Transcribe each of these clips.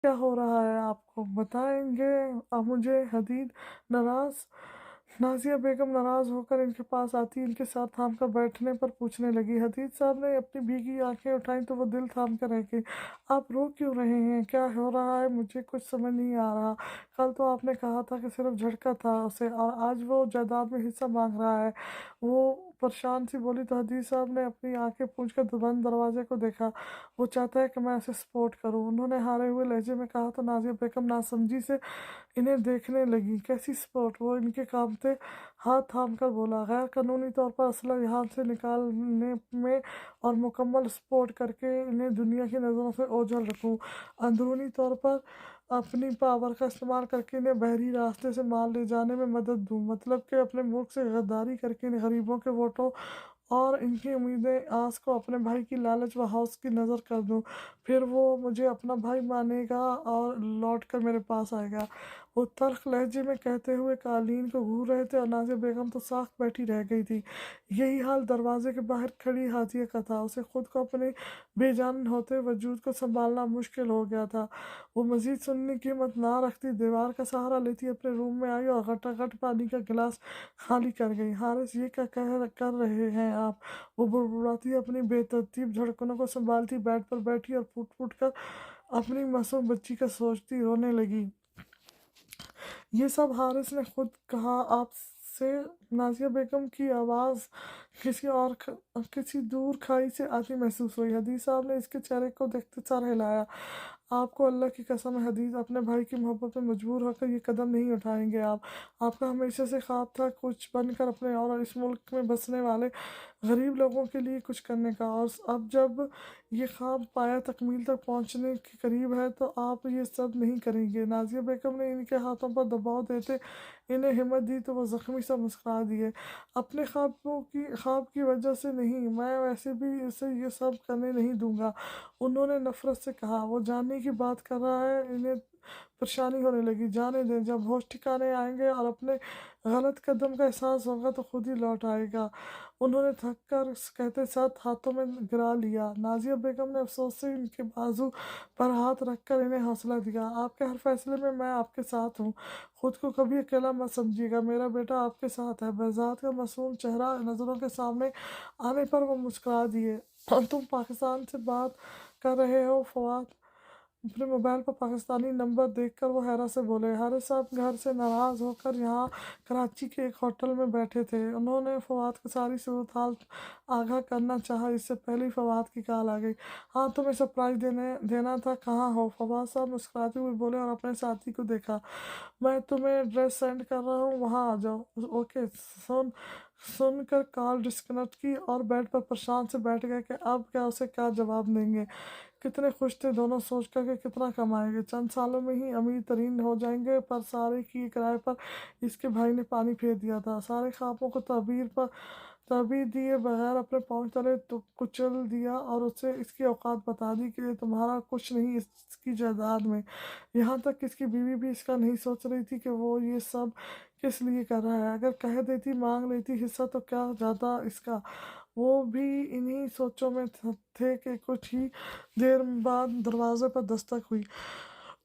کیا ہو رہا ہے آپ کو بتائیں گے آپ مجھے؟ حدید ناراض نازیہ بیگم ناراض ہو کر ان کے پاس آتی، ان کے ساتھ تھام کر بیٹھنے پر پوچھنے لگی۔ حدید صاحب نے اپنی بھیگی آنکھیں اٹھائیں تو وہ دل تھام کر رہ گئی۔ آپ رو کیوں رہے ہیں؟ کیا ہو رہا ہے؟ مجھے کچھ سمجھ نہیں آ رہا۔ کل تو آپ نے کہا تھا کہ صرف جھٹکا تھا اسے، اور آج وہ جائیداد میں حصہ مانگ رہا ہے۔ وہ پریشان سی بولی تو حدید صاحب نے اپنی آنکھیں پونچھ کر بند دروازے کو دیکھا۔ وہ چاہتا ہے کہ میں اسے سپورٹ کروں، انہوں نے ہارے ہوئے لہجے میں کہا تو نازیہ بیگم ناسمجھی سے انہیں دیکھنے لگی۔ کیسی سپورٹ؟ وہ ان کے کانپتے ہاتھ تھام کر بولا۔ غیر قانونی طور پر اسلحہ یہاں سے نکالنے میں اور مکمل سپورٹ کر کے انہیں دنیا کی نظروں سے اوجھل رکھوں، اندرونی طور پر اپنی پاور کا استعمال کر کے انہیں بحری راستے سے مال لے جانے میں مدد دوں، مطلب کہ اپنے ملک سے غداری کر کے غریبوں کے ووٹوں اور ان کی امیدیں آس کو اپنے بھائی کی لالچ و ہوس کی نظر کر دوں، پھر وہ مجھے اپنا بھائی مانے گا اور لوٹ کر میرے پاس آئے گا۔ وہ تلخ لہجے میں کہتے ہوئے قالین کو گھور رہے تھے اور نازیہ بیگم تو ساکھ بیٹھی رہ گئی تھی۔ یہی حال دروازے کے باہر کھڑی حاجیہ کا تھا۔ اسے خود کو اپنے بے جان ہوتے وجود کو سنبھالنا مشکل ہو گیا تھا۔ وہ مزید سننے کی ہمت نہ رکھتی، دیوار کا سہارا لیتی اپنے روم میں آئی اور گھٹ پانی کا گلاس خالی کر گئی۔ حارث، یہ کیا کر رہے ہیں آپ؟ وہ بڑبڑاتی اپنی بے ترتیب دھڑکنوں کو سنبھالتی بیڈ پر بیٹھی اور پھوٹ پھوٹ کر اپنی معصوم بچی کا سوچتی رونے لگی۔ یہ سب حارث نے خود کہا آپ سے؟ نازیہ بیگم کی آواز کسی دور کھائی سے آتی محسوس ہوئی۔ حدید صاحب نے اس کے چہرے کو دیکھتے سر ہلایا۔ آپ کو اللہ کی قسم ہے حدید، اپنے بھائی کی محبت میں مجبور ہو کر یہ قدم نہیں اٹھائیں گے آپ کا ہمیشہ سے خواب تھا کچھ بن کر اپنے اور اس ملک میں بسنے والے غریب لوگوں کے لیے کچھ کرنے کا، اور اب جب یہ خواب پایا تکمیل تک پہنچنے کے قریب ہے تو آپ یہ سب نہیں کریں گے؟ نازیہ بیگم نے ان کے ہاتھوں پر دباؤ دیتے انہیں ہمت دی تو وہ زخمی سا مسکرا دیے۔ اپنے خواب کی وجہ سے نہیں، میں ویسے بھی اسے یہ سب کرنے نہیں دوں گا، انہوں نے نفرت سے کہا۔ وہ جاننے کی بات کر رہا ہے، انہیں پریشانی ہونے لگی۔ جانے دیں، جب ہوش ٹھکانے آئیں گے اور اپنے غلط قدم کا احساس ہوگا تو خود ہی لوٹ آئے گا، انہوں نے تھک کر کہتے ساتھ ہاتھوں میں گرا لیا۔ نازیہ بیگم نے افسوس سے ان کے بازو پر ہاتھ رکھ کر انہیں حوصلہ دیا۔ آپ کے ہر فیصلے میں آپ کے ساتھ ہوں، خود کو کبھی اکیلا مت سمجھیے گا، میرا بیٹا آپ کے ساتھ ہے۔ بہزاد کا معصوم چہرہ نظروں کے سامنے آنے پر وہ مسکرا دیے۔ تم پاکستان سے بات کر رہے ہو فواد؟ اپنے موبائل پر پاکستانی نمبر دیکھ کر وہ حیرت سے بولے۔ حارث صاحب گھر سے ناراض ہو کر یہاں کراچی کے ایک ہوٹل میں بیٹھے تھے، انہوں نے فواد کو ساری صورتحال آگاہ کرنا چاہا، اس سے پہلے ہی فواد کی کال آ گئی۔ ہاں، تمہیں سرپرائز دینا تھا، کہاں ہو؟ فواد صاحب مسکراتے ہوئے بولے اور اپنے ساتھی کو دیکھا۔ میں تمہیں ایڈریس سینڈ کر رہا ہوں، وہاں آ جاؤ۔ اوکے۔ سن کر کال ڈسکنیکٹ کی اور بیڈ پر پریشان سے بیٹھ گئے کہ اب اسے کیا جواب دیں گے۔ کتنے خوش تھے دونوں سوچ کر کہ کتنا کمائیں گے، چند سالوں میں ہی امیر ترین ہو جائیں گے، پر سارے کی کرائے پر اس کے بھائی نے پانی پھیر دیا تھا، سارے خوابوں کو تعبیر دیے بغیر اپنے پاؤں تلے کچل دیا اور اسے اس کی اوقات بتا دی کہ تمہارا کچھ نہیں اس کی جائیداد میں۔ یہاں تک کہ اس کی بیوی بھی اس کا نہیں سوچ رہی تھی کہ وہ یہ سب کس لیے کر رہا ہے، اگر کہہ دیتی مانگ لیتی حصہ تو کیا جاتا اس کا۔ وہ بھی انہی سوچوں میں تھے کہ کچھ ہی دیر بعد دروازے پر دستک ہوئی۔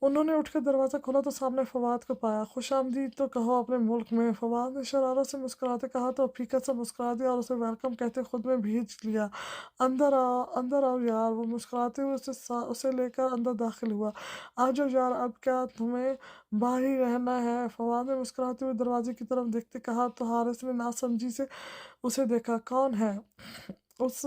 انہوں نے اٹھ کر دروازہ کھولا تو سامنے فواد کو پایا۔ خوش آمدید تو کہو اپنے ملک میں، فواد نے شرارت سے مسکراتے کہا تو حقیقت سے مسکرا دیا اور اسے ویلکم کہتے خود میں بھیج لیا۔ اندر آؤ یار، وہ مسکراتے ہوئے اسے لے کر اندر داخل ہوا۔ آ جاؤ یار، اب کیا تمہیں باہر ہی رہنا ہے؟ فواد نے مسکراتے ہوئے دروازے کی طرف دیکھتے کہا تو حارث نے ناسمجھی سے اسے دیکھا۔ کون ہے؟ اس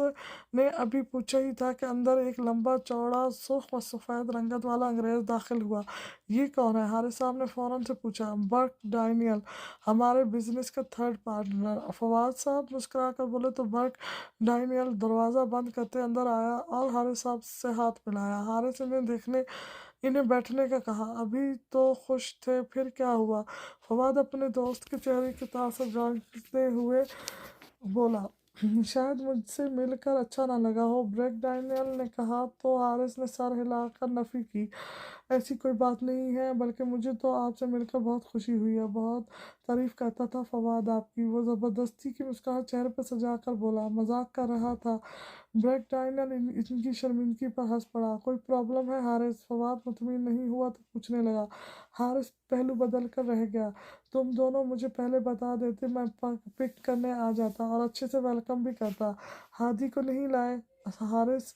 نے ابھی پوچھا ہی تھا کہ اندر ایک لمبا چوڑا سرخ و سفید رنگت والا انگریز داخل ہوا۔ یہ کون ہے؟ حارث صاحب نے فوراً سے پوچھا۔ برک ڈینیل، ہمارے بزنس کا تھرڈ پارٹنر، فواد صاحب مسکرا کر بولے تو برک ڈینیل دروازہ بند کرتے اندر آیا اور حارث صاحب سے ہاتھ ملایا۔ حارث انہیں بیٹھنے کا کہا۔ ابھی تو خوش تھے، پھر کیا ہوا؟ فواد اپنے دوست کے چہرے کے تاثر جانچتے ہوئے بولا۔ شاید مجھ سے مل کر اچھا نہ لگا ہو، بریک ڈینیل نے کہا تو حارث نے سر ہلا کر نفی کی۔ ऐसी कोई बात नहीं है, बल्कि मुझे तो आपसे मिलकर बहुत खुशी हुई है। बहुत तारीफ करता था फवाद आपकी। वो ज़बरदस्ती की मुस्कुराहट चेहरे पर सजा कर बोला, मजाक कर रहा था। ब्रैक डायनर इनकी शर्मिंदगी पर हंस पड़ा। कोई प्रॉब्लम है हारिस? फवाद मुतमिन नहीं हुआ तो पूछने लगा। हारिस पहलू बदल कर रह गया। तुम दोनों मुझे पहले बता देते, मैं पिक करने आ जाता और अच्छे से वेलकम भी करता। हादी को नहीं लाए? हारिस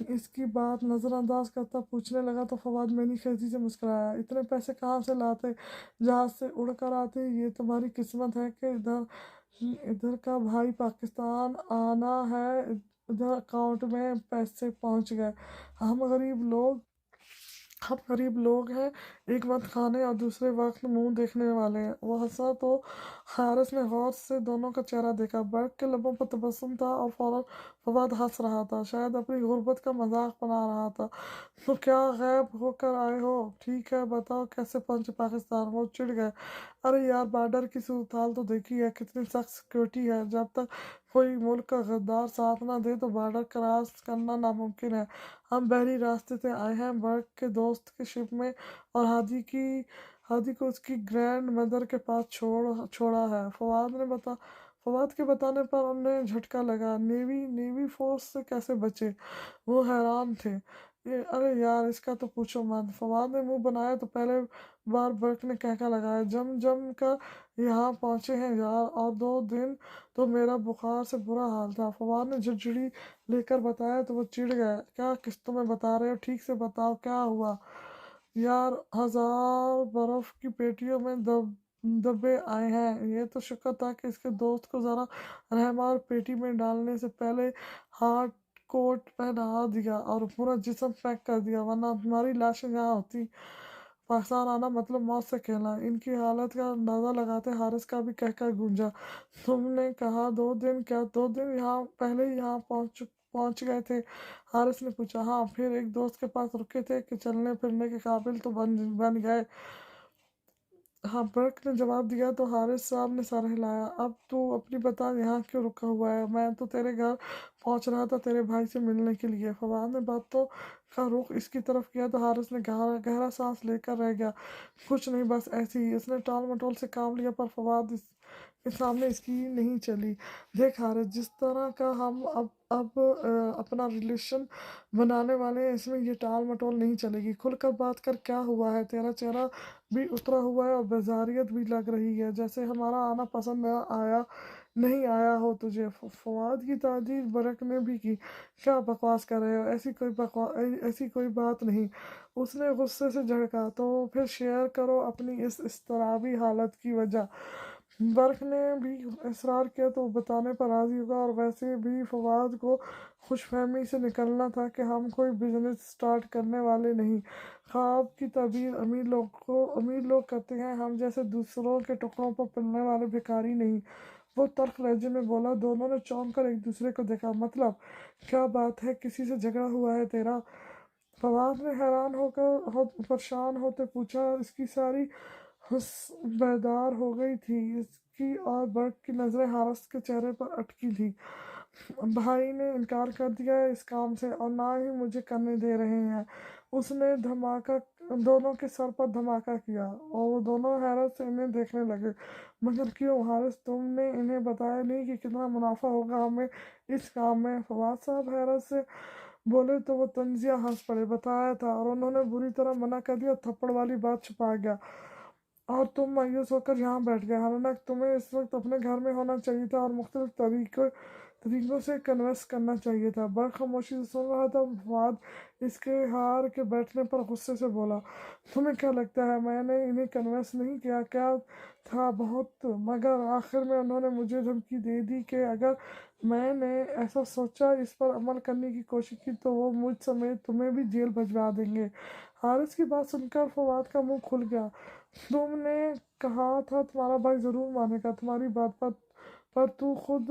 इसकी बात नज़रअंदाज करता पूछने लगा तो फवाद मैंने खिड़की से मुस्कुराया। इतने पैसे कहाँ से लाते? जहाज से उड़ कर आते? ये तुम्हारी किस्मत है कि इधर इधर का भाई पाकिस्तान आना है, इधर अकाउंट में पैसे पहुंच गए। हम गरीब लोग हम गरीब लोग हैं, एक वक्त खाने और दूसरे वक्त मुंह देखने वाले हैं। वो हंसा तो हारिस ने गौर से दोनों का चेहरा देखा। बर्क के लबों पर तबस्सुम था और फौरन फवाद हंस रहा था, शायद अपनी गुर्बत का मजाक बना रहा था। तो क्या गैब होकर आए हो? ठीक है, बताओ कैसे पहुंचे पाकिस्तान? वो चिढ़ गए। अरे यार, बॉर्डर की सूरत हाल तो देखी है, कितनी सख्त सिक्योरिटी है। जब तक कोई मुल्क का गद्दार साथ ना दे तो बॉर्डर क्रॉस करना नामुमकिन है। हम बहरी रास्ते से आए हैं, बर्क के दोस्त के शिप में, और हादी को उसकी ग्रैंड मदर के पास छोड़ा है। फवाद के बताने पर उन्हें झटका लगा। नेवी फोर्स से कैसे बचे? वो हैरान थे। ये अरे यार, इसका तो पूछो मत। फवाद ने मुंह बनाया तो पहले बार बर्क ने कहका लगाया, जम जम कर यहाँ पहुंचे हैं यार, और 2 दिन तो मेरा बुखार से बुरा हाल था। फवाद ने झुरझुरी लेकर बताया तो वो चिढ़ गए। क्या किस्तों में बता रहे हो? ठीक से बताओ क्या हुआ। यार, 1000 बर्फ की पेटियों में दबे आए हैं। ये तो शुक्र था कि इसके दोस्त को जरा रहमा और पेटी में डालने से पहले हार्ड कोट पहना दिया और पूरा जिस्म पैक कर दिया, वरना हमारी लाशें यहाँ होती। पाकिस्तान आना मतलब मौत से खेलना। इनकी हालत का अंदाज़ा लगाते हारिस का भी कहकर गूंजा। तुमने कहा 2 दिन? क्या 2 दिन यहाँ पहले ही यहाँ पहुंच गए थे? हारिस ने पूछा। हाँ, फिर एक दोस्त के पास रुके थे कि चलने फिरने के काबिल तो बन गए। हाँ, बर्क ने जवाब दिया तो हारिस साहब ने सर हिलाया। अब तू अपनी बता, यहाँ क्यों रुका हुआ है? मैं तो तेरे घर पहुंच रहा था तेरे भाई से मिलने के लिए। फवाद ने बातों का रुख इसकी तरफ किया तो हारिस ने गहरा गहरा सांस लेकर रह गया। कुछ नहीं, बस ऐसे ही। इसने टाल मटोल से काम लिया, पर फवाद के सामने इसकी नहीं चली। देख हारिस, जिस तरह का हम अपना रिलेशन बनाने वाले हैं, इसमें ये टाल मटोल नहीं चलेगी। खुलकर बात कर, क्या हुआ है? तेरा चेहरा भी उतरा हुआ है और बेजारियत भी लग रही है, जैसे हमारा आना पसंद नहीं आया हो तुझे। फवाद की तारीफ बरक ने भी की। क्या बकवास कर रहे हो? ऐसी कोई बात नहीं। उसने गुस्से से झड़का। तो फिर शेयर करो अपनी इस इस्तराबी हालत की वजह। बर्क ने भी इसरार किया तो बताने पर राजी होगा, और वैसे भी फवाद को खुशफहमी से निकलना था कि हम कोई बिजनेस स्टार्ट करने वाले नहीं। ख्वाब की ताबीर अमीर लोग करते हैं, हम जैसे दूसरों के टुकड़ों पर पलने वाले भिखारी नहीं। वो तल्ख लहजे में बोला। दोनों ने चौंक कर एक दूसरे को देखा। मतलब क्या बात है? किसी से झगड़ा हुआ है तेरा? फवाद ने हैरान परेशान होते पूछा। इसकी सारी हुस बेदार हो गई थी। इसकी और बर्क की नज़रें हारिस के चेहरे पर अटकी थी। भाई ने इनकार कर दिया है इस काम से, और ना ही मुझे करने दे रहे हैं। उसने धमाका दोनों के सर पर धमाका किया और वो दोनों हैरत से इन्हें देखने लगे। मगर क्यों हारिस, तुमने इन्हें बताया नहीं कि कितना मुनाफा होगा हमें इस काम में? फवाद साहब हैरत से बोले तो वो तंजिया हंस पड़े। बताया था, और उन्होंने बुरी तरह मना कर दिया। थप्पड़ वाली बात छुपा गया और तुम मायूस होकर यहाँ बैठ गए। हालांकि तुम्हें इस वक्त अपने घर में होना चाहिए था और मुख्तलिफ तरीकों से कन्विंस करना चाहिए था। बड़ खामोशी से सुन रहा था। फवाद इसके हार के बैठने पर गुस्से से बोला, तुम्हें क्या लगता है मैंने इन्हें कन्विंस नहीं किया? क्या था बहुत, मगर आखिर में उन्होंने मुझे धमकी दे दी कि अगर मैंने ऐसा सोचा, इस पर अमल करने की कोशिश की, तो वो मुझ समेत तुम्हें भी जेल भिजवा देंगे। हारिस की बात सुनकर फवाद का मुंह खुल गया। तुमने कहा था तुम्हारा भाई जरूर मानेगा तुम्हारी बात पर तू खुद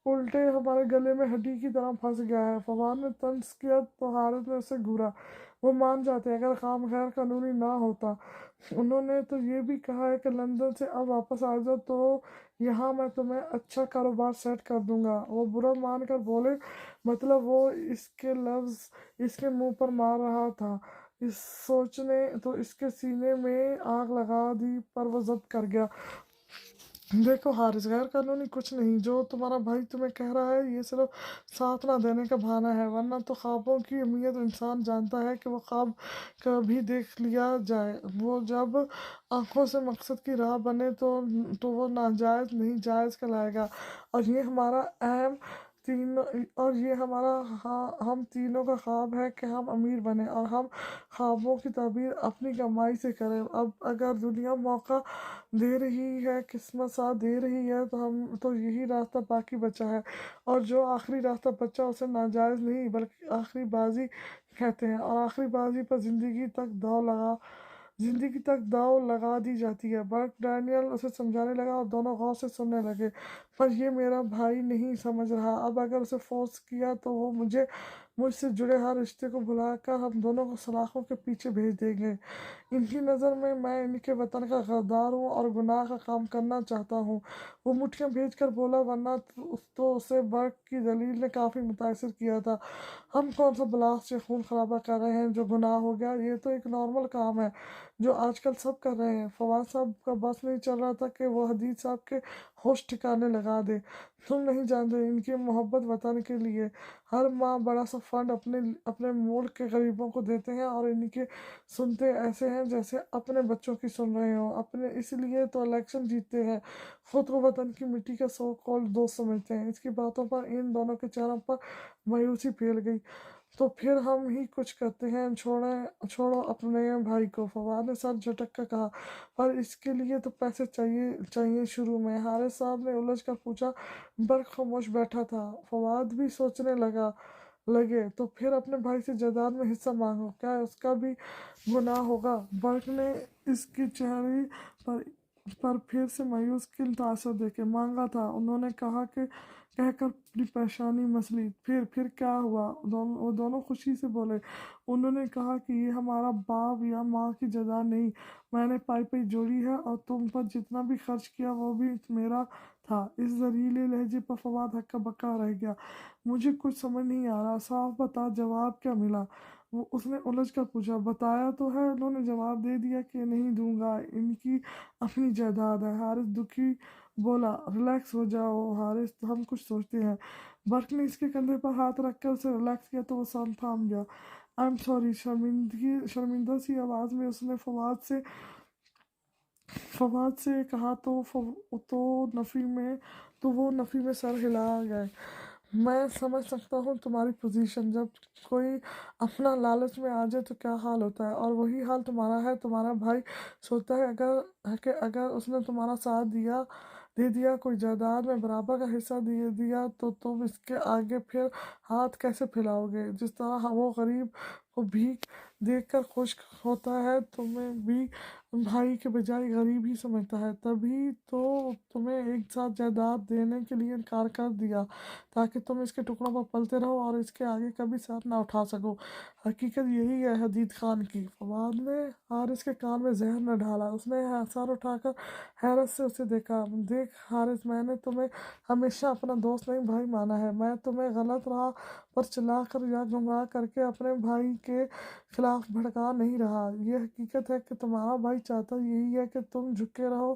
उल्टे हमारे गले में हड्डी की तरह फंस गया है। फवाद ने तंज किया तो हारिस ने उसे घूरा। वो मान जाते अगर काम गैर कानूनी ना होता। उन्होंने तो ये भी कहा है कि लंदन से अब वापस आ जाओ तो यहाँ मैं तुम्हें अच्छा कारोबार सेट कर दूंगा। वो बुरा मान कर बोले। मतलब वो इसके लफ्ज इसके मुंह पर मार रहा था। اس سوچ نے تو اس کے سینے میں آگ لگا دی، پر وہ ضد کر گیا۔ دیکھو حارث، غیر قانونی کچھ نہیں، جو تمہارا بھائی تمہیں کہہ رہا ہے یہ صرف ساتھ نہ دینے کا بہانہ ہے، ورنہ تو خوابوں کی اہمیت انسان جانتا ہے کہ وہ خواب کبھی دیکھ لیا جائے، وہ جب آنکھوں سے مقصد کی راہ بنے تو وہ ناجائز نہیں جائز کہلائے گا۔ اور یہ ہمارا ہم تینوں کا خواب ہے کہ ہم امیر بنیں، اور ہم خوابوں کی تعبیر اپنی کمائی سے کریں۔ اب اگر دنیا موقع دے رہی ہے، قسمت ساتھ دے رہی ہے، تو یہی راستہ باقی بچا ہے، اور جو آخری راستہ بچا اسے ناجائز نہیں بلکہ آخری بازی کہتے ہیں، اور آخری بازی پر زندگی تک داؤ لگا دی جاتی ہے۔ برک ڈینیل اسے سمجھانے لگا اور دونوں غور سے سننے لگے۔ پر یہ میرا بھائی نہیں سمجھ رہا، اب اگر اسے فورس کیا تو وہ مجھ سے جڑے ہر رشتے کو بھلا کر ہم دونوں کو سلاخوں کے پیچھے بھیج دیں گے۔ ان کی نظر میں ان کے وطن کا غدار ہوں اور گناہ کا کام کرنا چاہتا ہوں۔ وہ مٹھیاں بھیج کر بولا، ورنہ تو اسے برک کی دلیل نے کافی متاثر کیا تھا۔ ہم کون سا بلاسٹ یا خون خرابہ کر رہے ہیں جو گناہ ہو گیا؟ یہ تو ایک نارمل کام ہے جو آج کل سب کر رہے ہیں۔ فواد صاحب کا بس نہیں چل رہا تھا کہ وہ حدید صاحب کے ہوش ٹھکانے لگا دے۔ تم نہیں جانتے ان کی محبت وطن کے لیے۔ ہر ماہ بڑا سا فنڈ اپنے ملک کے غریبوں کو دیتے ہیں، اور ان کے سنتے ایسے ہیں جیسے اپنے بچوں کی سن رہے ہوں۔ اس لیے تو الیکشن جیتتے ہیں، خود کو وطن کی مٹی کا سو کالڈ دوست سمجھتے ہیں۔ اس کی باتوں پر ان دونوں کے چہروں پر مایوسی پھیل گئی۔ تو پھر ہم ہی کچھ کرتے ہیں، چھوڑو اپنے بھائی کو، فواد نے سر جھٹک کر کہا۔ پر اس کے لیے تو پیسے چاہیے شروع میں، حارث صاحب نے الجھ کر پوچھا۔ برق خاموش بیٹھا تھا، فواد بھی سوچنے لگے۔ تو پھر اپنے بھائی سے جائیداد میں حصہ مانگو، کیا اس کا بھی گناہ ہوگا؟ برق نے اس کے چہرے پر پھر سے مایوس کن تاثر دیکھے۔ مانگا تھا، انہوں نے کہہ کر اپنی پریشانی مسلی۔ پھر کیا ہوا؟ وہ دونوں خوشی سے بولے۔ انہوں نے کہا کہ یہ ہمارا باپ یا ماں کی جائیداد نہیں، میں نے پائی جوڑی ہے، اور تم پر جتنا بھی خرچ کیا وہ بھی میرا تھا۔ اس زہریلے لہجے پر فواد ہکا بکا رہ گیا۔ مجھے کچھ سمجھ نہیں آ رہا، صاف بتا، جواب کیا ملا؟ اس نے الجھ کر پوچھا۔ بتایا تو ہے، انہوں نے جواب دے دیا کہ نہیں دوں گا، ان کی اپنی جائیداد ہے۔ حارث دکھی بولا، ریلیکس ہو جاؤ حارث، ہم کچھ سوچتے ہیں۔ برق نے اس کے کندھے پر ہاتھ رکھ کر اسے ریلیکس کیا تو وہ سر تھام گیا۔ آئی ایم سوری، شرمندہ سی آواز میں اس نے فواد سے کہا تو وہ نفی میں سر ہلا گئے۔ میں سمجھ سکتا ہوں تمہاری پوزیشن، جب کوئی اپنا لالچ میں آ جائے تو کیا حال ہوتا ہے، اور وہی حال تمہارا ہے۔ تمہارا بھائی سوچتا ہے کہ اگر اس نے تمہارا ساتھ دے دیا، کوئی جائیداد میں برابر کا حصہ دے دیا، تو تم اس کے آگے پھر ہاتھ کیسے پھیلاؤ گے؟ جس طرح وہ غریب کو بھیک دیکھ کر خوش ہوتا ہے، تمہیں بھی بھائی کے بجائے غریب ہی سمجھتا ہے، تبھی تو تمہیں ایک ساتھ جائیداد دینے کے لیے انکار کر دیا، تاکہ تم اس کے ٹکڑوں پر پلتے رہو اور اس کے آگے کبھی سر نہ اٹھا سکو۔ حقیقت یہی ہے حدید خان کی۔ فواد نے حارث کے کان میں زہر نہ ڈالا، اس نے سر اٹھا کر حیرت سے اسے دیکھا۔ دیکھ حارث، میں نے تمہیں ہمیشہ اپنا دوست نہیں بھائی مانا ہے، میں تمہیں غلط راہ پر چلا کر یا گمراہ کر کے اپنے بھائی کے خلاف بھڑکا نہیں رہا۔ یہ حقیقت ہے کہ تمہارا بھائی چاہتا یہی ہے کہ تم جھکے رہو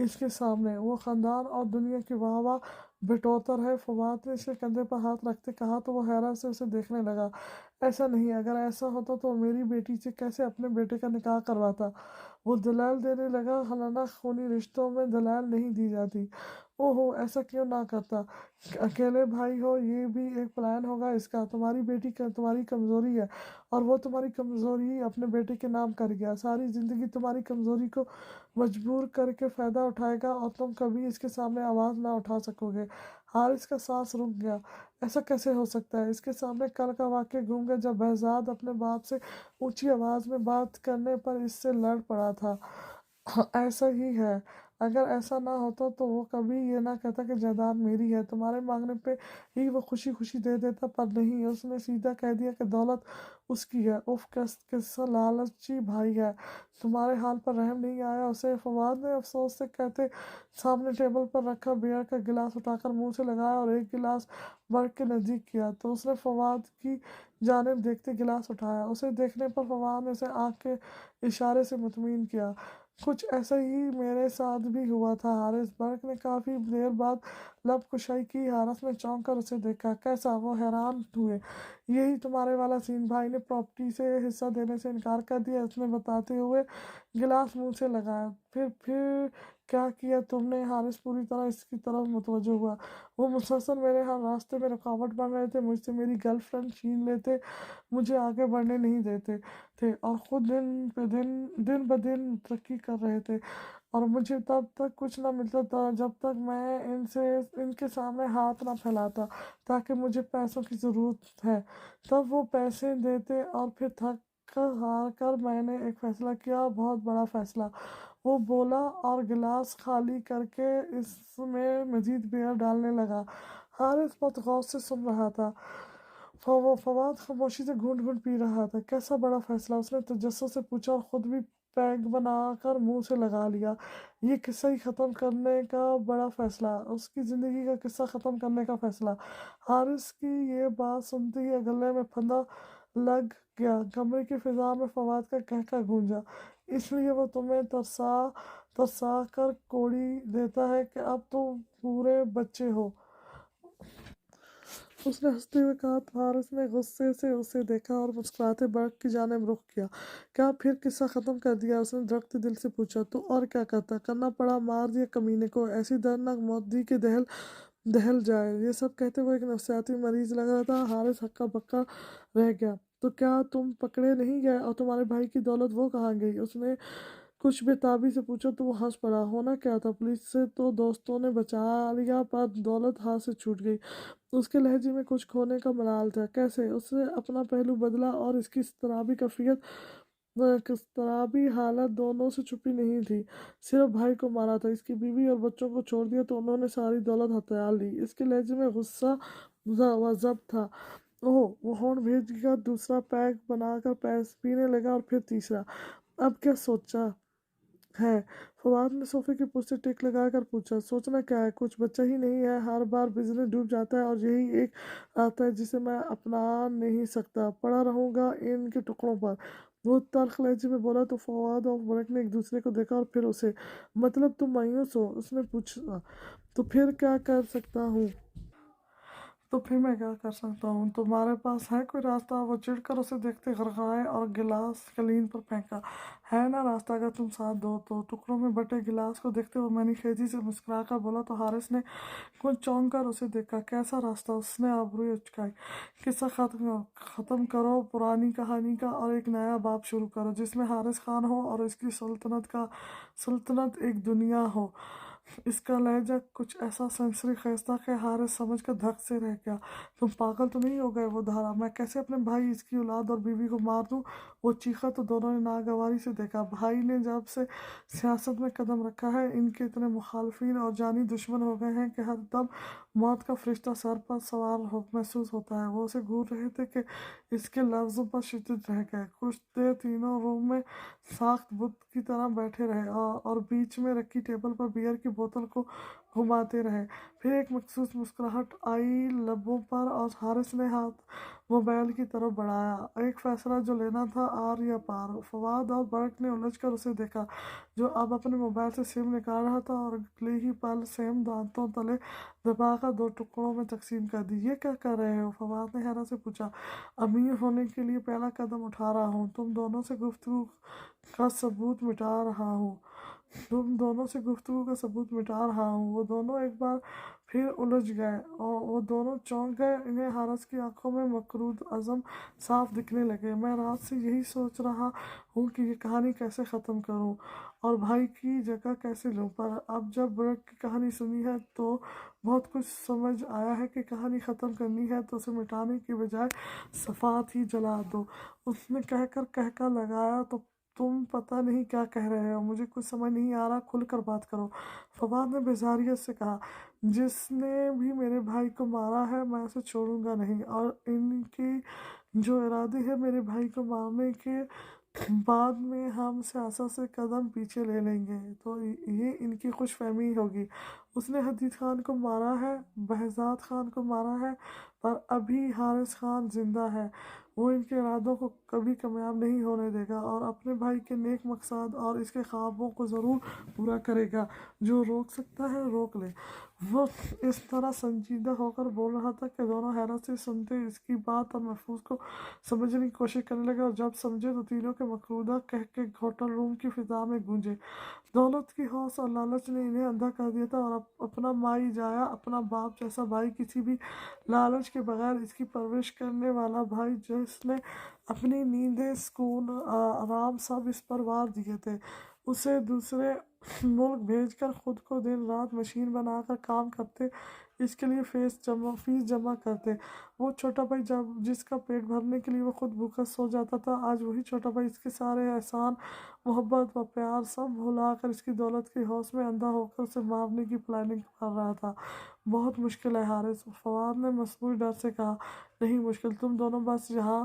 اس کے سامنے، وہ خاندان اور دنیا کی واہ واہ بٹورتا رہے۔ فواد نے اس کے کندھے پر ہاتھ رکھتے کہا تو وہ حیرت سے اسے دیکھنے لگا۔ ایسا نہیں، اگر ایسا ہوتا تو میری بیٹی سے کیسے اپنے بیٹے کا نکاح کرواتا؟ وہ دلائل دینے لگا، حالانہ خونی رشتوں میں دلائل نہیں دی جاتی۔ اوہو، ایسا کیوں نہ کرتا؟ اکیلے بھائی ہو، یہ بھی ایک پلان ہوگا اس کا۔ تمہاری بیٹی تمہاری کمزوری ہے، اور وہ تمہاری کمزوری ہی اپنے بیٹے کے نام کر گیا، ساری زندگی تمہاری کمزوری کو مجبور کر کے فائدہ اٹھائے گا، اور تم کبھی اس کے سامنے آواز نہ اٹھا سکو گے۔ حارث کا سانس رک گیا۔ ایسا کیسے ہو سکتا ہے؟ اس کے سامنے کل کا واقعہ گھوم گیا جب بہزاد اپنے باپ سے اونچی آواز میں بات کرنے پر اس سے لڑ پڑا تھا۔ ایسا ہی ہے، اگر ایسا نہ ہوتا تو وہ کبھی یہ نہ کہتا کہ جائیداد میری ہے، تمہارے مانگنے پہ ہی وہ خوشی خوشی دے دیتا، پر نہیں، اس نے سیدھا کہہ دیا کہ دولت اس کی ہے۔ اف، کیسا لالچی بھائی ہے، تمہارے حال پر رحم نہیں آیا اسے؟ فواد نے افسوس سے کہتے سامنے ٹیبل پر رکھا بیئر کا گلاس اٹھا کر منہ سے لگایا اور ایک گلاس برق کے نزدیک کیا، تو اس نے فواد کی جانب دیکھتے گلاس اٹھایا۔ اسے دیکھنے پر فواد نے اسے آنکھ کے اشارے سے مطمئن کیا۔ کچھ ایسا ہی میرے ساتھ بھی ہوا تھا حارث۔ برق نے کافی دیر بعد لب کشائی کی۔ حارث نے چونک کر اسے دیکھا۔ کیسا؟ وہ حیران ہوئے۔ یہی تمہارے والا سین، بھائی نے پراپرٹی سے حصہ دینے سے انکار کر دیا، اس نے بتاتے ہوئے گلاس منہ سے لگایا۔ پھر کیا کیا تم نے؟ حارث پوری طرح اس کی طرف متوجہ ہوا۔ وہ مسلسل میرے ہر راستے میں رکاوٹ بن رہے تھے، مجھ سے میری گرل فرینڈ چھین لیتے، مجھے آگے بڑھنے نہیں دیتے تھے، اور خود دن بدن ترقی کر رہے تھے، اور مجھے تب تک کچھ نہ ملتا تھا جب تک میں ان کے سامنے ہاتھ نہ پھیلاتا تاکہ مجھے پیسوں کی ضرورت ہے تب وہ پیسے دیتے، اور پھر تھک کر ہار کر میں نے ایک فیصلہ کیا، بہت بڑا فیصلہ، وہ بولا اور گلاس خالی کر کے اس میں مزید بیئر ڈالنے لگا۔ حارث بہت غور سے سن رہا تھا۔ فواد خاموشی سے گھونٹ گھونٹ پی رہا تھا۔ کیسا بڑا فیصلہ؟ اس نے تجسس سے پوچھا اور خود بھی پیگ بنا کر منہ سے لگا لیا۔ یہ قصہ ہی ختم کرنے کا بڑا فیصلہ، اس کی زندگی کا قصہ ختم کرنے کا فیصلہ۔ حارث کی یہ بات سنتے ہی گلے میں پھندا لگ گیا۔ کمرے کی فضا میں فواد کا کہکہ گونجا۔ اس لیے وہ تمہیں ترسا کر کوڑی دیتا ہے کہ اب تم پورے بچے ہو؟ اس نے ہنستے ہوئے کہا۔ حارث نے غصے سے اسے دیکھا اور مسکراتے برق کی جانب رخ کیا۔ کیا پھر قصہ ختم کر دیا؟ اس نے دھڑکتے دل سے پوچھا۔ تو اور کیا کرنا پڑا، مار دیا کمینے کو، ایسی دردناک موت دی کہ دہل جائے۔ یہ سب کہتے ہوئے ایک نفسیاتی مریض لگ رہا تھا۔ حارث ہکا بکا رہ گیا۔ تو کیا تم پکڑے نہیں گئے؟ اور تمہارے بھائی کی دولت وہ کہاں گئی؟ اس نے کچھ بے تابی سے پوچھا تو وہ ہنس پڑا۔ ہونا کیا تھا؟ پولیس سے تو دوستوں نے بچا لیا، پر دولت ہاتھ سے چھوٹ گئی۔ اس کے لہجے میں کچھ کھونے کا ملال تھا۔ کیسے؟ اس نے اپنا پہلو بدلا، اور اس کی اضطرابی حالت دونوں سے چھپی نہیں تھی۔ صرف بھائی کو مارا تھا، اس کی بیوی اور بچوں کو چھوڑ دیا تو انہوں نے ساری دولت ہتھیار لی۔ اس کے لہجے میں غصہ و ضبط تھا۔ اوہ! وہ ہونٹ بھیج کر دوسرا پیگ بنا کر پینے لگا، اور پھر تیسرا۔ اب کیا سوچا ہے؟ فواد نے صوفے کی پشت سے ٹیک لگا کر پوچھا۔ سوچنا کیا ہے؟ کچھ بچا ہی نہیں ہے، ہر بار بزنس ڈوب جاتا ہے، اور یہی ایک راستہ ہے جسے میں اپنا نہیں سکتا، پڑا رہوں گا ان کے ٹکڑوں پر۔ وہ تلخ لہجے میں بولا تو فواد اور برق نے ایک دوسرے کو دیکھا، اور پھر اسے۔ مطلب تم مایوس ہو؟ اس نے پوچھا۔ تو پھر کیا کر سکتا ہوں؟ تو پھر میں کیا کر سکتا ہوں؟ تمہارے پاس ہے کوئی راستہ؟ وہ چڑھ کر اسے دیکھتے غرغرائے اور گلاس قالین پر پھینکا۔ ہے نا راستہ، اگر تم ساتھ دو تو۔ ٹکڑوں میں بٹے گلاس کو دیکھتے ہوئے میں نے خیزی سے مسکرا کر بولا تو حارث نے کچھ چونک کر اسے دیکھا۔ کیسا راستہ؟ اس نے آبروئیں اچکائی۔ قصہ ختم کرو پرانی کہانی کا، اور ایک نیا باب شروع کرو جس میں حارث خان ہو اور اس کی سلطنت ایک دنیا ہو۔ اس کا لہجہ کچھ ایسا سنسنی خیز تھا کہ حارث سمجھ کر دھک سے رہ گیا۔ تم پاگل تو نہیں ہو گئے؟ وہ دہرا۔ میں کیسے اپنے بھائی، اس کی اولاد اور بیوی کو مار دوں؟ وہ چیخا تو دونوں نے ناگواری سے دیکھا۔ بھائی نے جب سے سیاست میں قدم رکھا ہے، ان کے اتنے مخالفین اور جانی دشمن ہو گئے ہیں کہ ہر دم موت کا فرشتہ سر پر سوار محسوس ہوتا ہے۔ وہ اسے گھور رہے تھے کہ اس کے لفظوں پر شدت رہ گئے۔ کچھ دیر تینوں روم میں ساخت بت کی طرح بیٹھے رہے، اور بیچ میں رکھی ٹیبل پر بیئر کی بوتل کو گھماتے رہے۔ پھر ایک مخصوص مسکراہٹ آئی لبوں پر، اور حارث نے ہاتھ موبائل کی طرف بڑھایا۔ ایک فیصلہ جو لینا تھا، آر یا پار۔ فواد اور برق نے الجھ کر اسے دیکھا، جو اب اپنے موبائل سے سم نکال رہا تھا، اور اگلے ہی پل سم دانتوں تلے دبا کر دو ٹکڑوں میں تقسیم کر دی۔ یہ کیا کر رہے ہو؟ فواد نے حیرت سے پوچھا۔ امیر ہونے کے لیے پہلا قدم اٹھا رہا ہوں۔ تم دونوں سے گفتگو کا ثبوت مٹا رہا ہوں۔ وہ دونوں ایک بار پھر الجھ گئے، اور وہ دونوں چونک گئے۔ انہیں حارث کی آنکھوں میں مکرود عزم صاف دکھنے لگے۔ میں رات سے یہی سوچ رہا ہوں کہ یہ کہانی کیسے ختم کروں، اور بھائی کی جگہ کیسے لوں، پر اب جب برق کی کہانی سنی ہے تو بہت کچھ سمجھ آیا ہے کہ کہانی ختم کرنی ہے تو اسے مٹانے کی بجائے صفحات ہی جلا دو۔ اس نے کہہ کر کہکا لگایا۔ تو تم پتہ نہیں کیا کہہ رہے ہو، مجھے کچھ سمجھ نہیں آ رہا، کھل کر بات کرو۔ فواد نے بیزاریت سے کہا۔ جس نے بھی میرے بھائی کو مارا ہے میں اسے چھوڑوں گا نہیں، اور ان کی جو ارادے ہیں میرے بھائی کو مارنے کے بعد میں ہم سیاست سے قدم پیچھے لے لیں گے تو یہ ان کی خوش فہمی ہوگی۔ اس نے حدید خان کو مارا ہے، بہزاد خان کو مارا ہے، پر ابھی حارث خان زندہ ہے۔ وہ ان کے ارادوں کو کبھی کامیاب نہیں ہونے دے گا اور اپنے بھائی کے نیک مقصد اور اس کے خوابوں کو ضرور پورا کرے گا۔ جو روک سکتا ہے روک لے۔ وہ اس طرح سنجیدہ ہو کر بول رہا تھا کہ دونوں حیرت سے سنتے اس کی بات اور محفوظ کو سمجھنے کی کوشش کرنے لگے، اور جب سمجھے تو تینوں کے مقصودہ کہہ کے ہوٹل روم کی فضا میں گونجے۔ دولت کی ہوس اور لالچ نے انہیں اندھا کر دیا تھا، اور اپنا مائی جایا، اپنا باپ جیسا بھائی، کسی بھی لالچ کے بغیر اس کی پرورش کرنے والا بھائی، جس نے اپنی نیندیں، سکون، آرام سب اس پر وار دیے تھے، اسے دوسرے ملک بھیج کر خود کو دن رات مشین بنا کر کام کرتے، اس کے لیے فیس جمع کرتے۔ وہ چھوٹا بھائی جس کا پیٹ بھرنے کے لیے وہ خود بھوکا سو جاتا تھا، آج وہی چھوٹا بھائی اس کے سارے احسان، محبت و پیار سب بھلا کر اس کی دولت کے ہوش میں اندھا ہو کر اسے مارنے کی پلاننگ کر رہا تھا۔ بہت مشکل ہے حارث، فواد نے مصنوعی ڈر سے کہا۔ نہیں مشکل، تم دونوں بس یہاں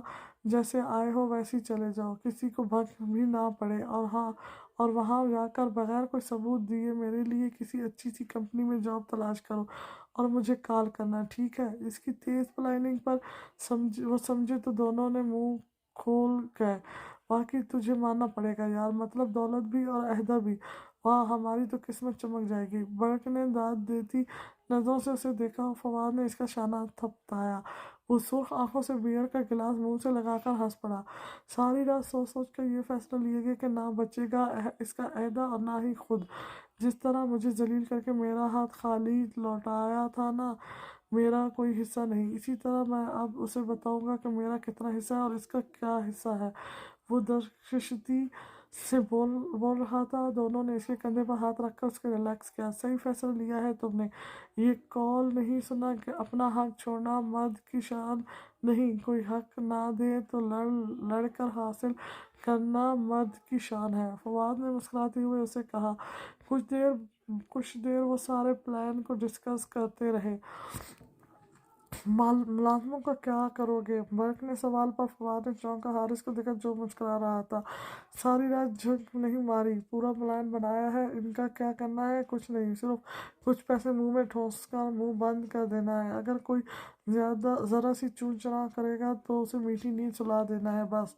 جیسے آئے ہو ویسے ہی چلے جاؤ، کسی کو بھنک بھی نہ پڑے، اور وہاں جا کر بغیر کوئی ثبوت دیے میرے لیے کسی اچھی سی کمپنی میں جاب تلاش کرو اور مجھے کال کرنا، ٹھیک ہے؟ اس کی تیز پلاننگ پر وہ سمجھے تو دونوں نے منہ کھول گئے۔ واقعی تجھے ماننا پڑے گا یار، مطلب دولت بھی اور عہدہ بھی، واہ ہماری تو قسمت چمک جائے گی۔ برق نے داد دیتی نظروں سے اسے دیکھا اور فواد نے اس کا شانہ تھپتایا۔ وہ سرخ آنکھوں سے بیئر کا گلاس منہ سے لگا کر ہنس پڑا۔ ساری رات سوچ سوچ کر یہ فیصلہ لیا گیا کہ نہ بچے گا اس کا عہدہ اور نہ ہی خود۔ جس طرح مجھے ذلیل کر کے میرا ہاتھ خالی لوٹایا تھا نا، میرا کوئی حصہ نہیں، اسی طرح میں اب اسے بتاؤں گا کہ میرا کتنا حصہ ہے اور اس کا کیا حصہ ہے۔ وہ درخشتی سے بول رہا تھا۔ دونوں نے اس کے کندھے پر ہاتھ رکھ کر اس کو ریلیکس کیا۔ صحیح فیصلہ لیا ہے تم نے، یہ قول نہیں سنا کہ اپنا حق چھوڑنا مرد کی شان نہیں، کوئی حق نہ دے تو لڑ کر حاصل کرنا مرد کی شان ہے۔ فواد نے مسکراتے ہوئے اسے کہا۔ کچھ دیر وہ سارے پلان کو ڈسکس کرتے رہے۔ ملازموں کا کیا کرو گے؟ برق نے سوال پر فواد نے چونک کر حارث کو دیکھا جو مسکرا رہا تھا۔ ساری رات جھنک نہیں ماری، پورا پلان بنایا ہے، ان کا کیا کرنا ہے؟ کچھ نہیں، صرف کچھ پیسے منہ میں ٹھوس کر منہ بند کر دینا ہے، اگر کوئی ذرا سی چون چرا کرے گا تو اسے میٹھی نیند سلا دینا ہے بس۔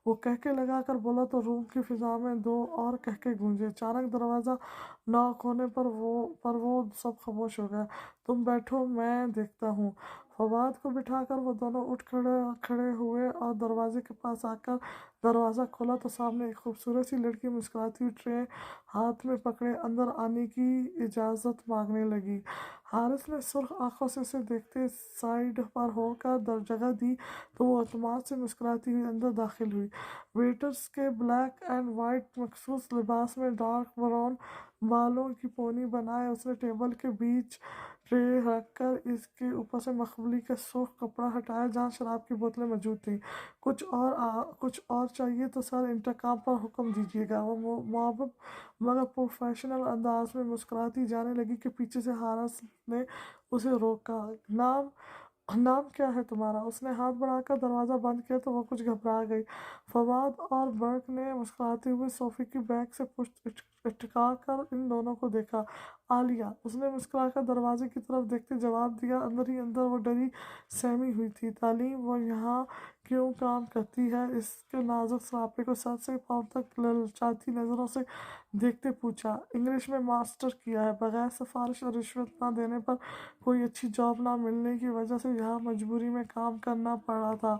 وہ کہکے لگا کر بولا تو روم کی فضا میں دو اور کہکے گونجے۔ اچانک دروازہ ناک ہونے پر وہ سب خاموش ہو گئے۔ تم بیٹھو میں دیکھتا ہوں۔ فواد کو بٹھا کر وہ دونوں اٹھ کھڑے ہوئے اور دروازے کے پاس آ کر دروازہ کھولا تو سامنے ایک خوبصورت سی لڑکی مسکراتی ہوئی ٹرے ہاتھ میں پکڑے اندر آنے کی اجازت مانگنے لگی۔ حارث نے سرخ آنکھوں سے اسے دیکھتے سائیڈ پر ہو کر جگہ دی تو وہ اعتماد سے مسکراتی ہوئی اندر داخل ہوئی۔ ویٹرز کے بلیک اینڈ وائٹ مخصوص لباس میں ڈارک براؤن بالوں کی پونی بنائے اس نے ٹیبل کے بیچ ٹرے رکھ کر اس کے اوپر سے مخملی کا سرخ کپڑا ہٹایا جہاں شراب کی بوتلیں موجود تھیں۔ کچھ اور چاہیے تو سر انتقام پر حکم دیجیے گا۔ وہ معذب مگر پروفیشنل انداز میں مسکراتی جانے لگی کہ پیچھے سے حارث نے اسے روکا۔ نام کیا ہے تمہارا؟ اس نے ہاتھ بڑھا کر دروازہ بند کیا تو وہ کچھ گھبرا گئی۔ فواد اور برق نے مسکراتے ہوئے صوفے کی بیک سے پشت اٹکا کر ان دونوں کو دیکھا۔ عالیہ، اس نے مسکرا کر دروازے کی طرف دیکھتے جواب دیا۔ اندر ہی اندر وہ ڈری سہمی ہوئی تھی۔ تعلیم وہ یہاں کیوں کام کرتی ہے؟ اس کے نازک سراپے کو سر سے پاؤں تک للچاتی نظروں سے دیکھتے پوچھا۔ انگلش میں ماسٹر کیا ہے، بغیر سفارش اور رشوت نہ دینے پر کوئی اچھی جاب نہ ملنے کی وجہ سے یہاں مجبوری میں کام کرنا پڑا تھا،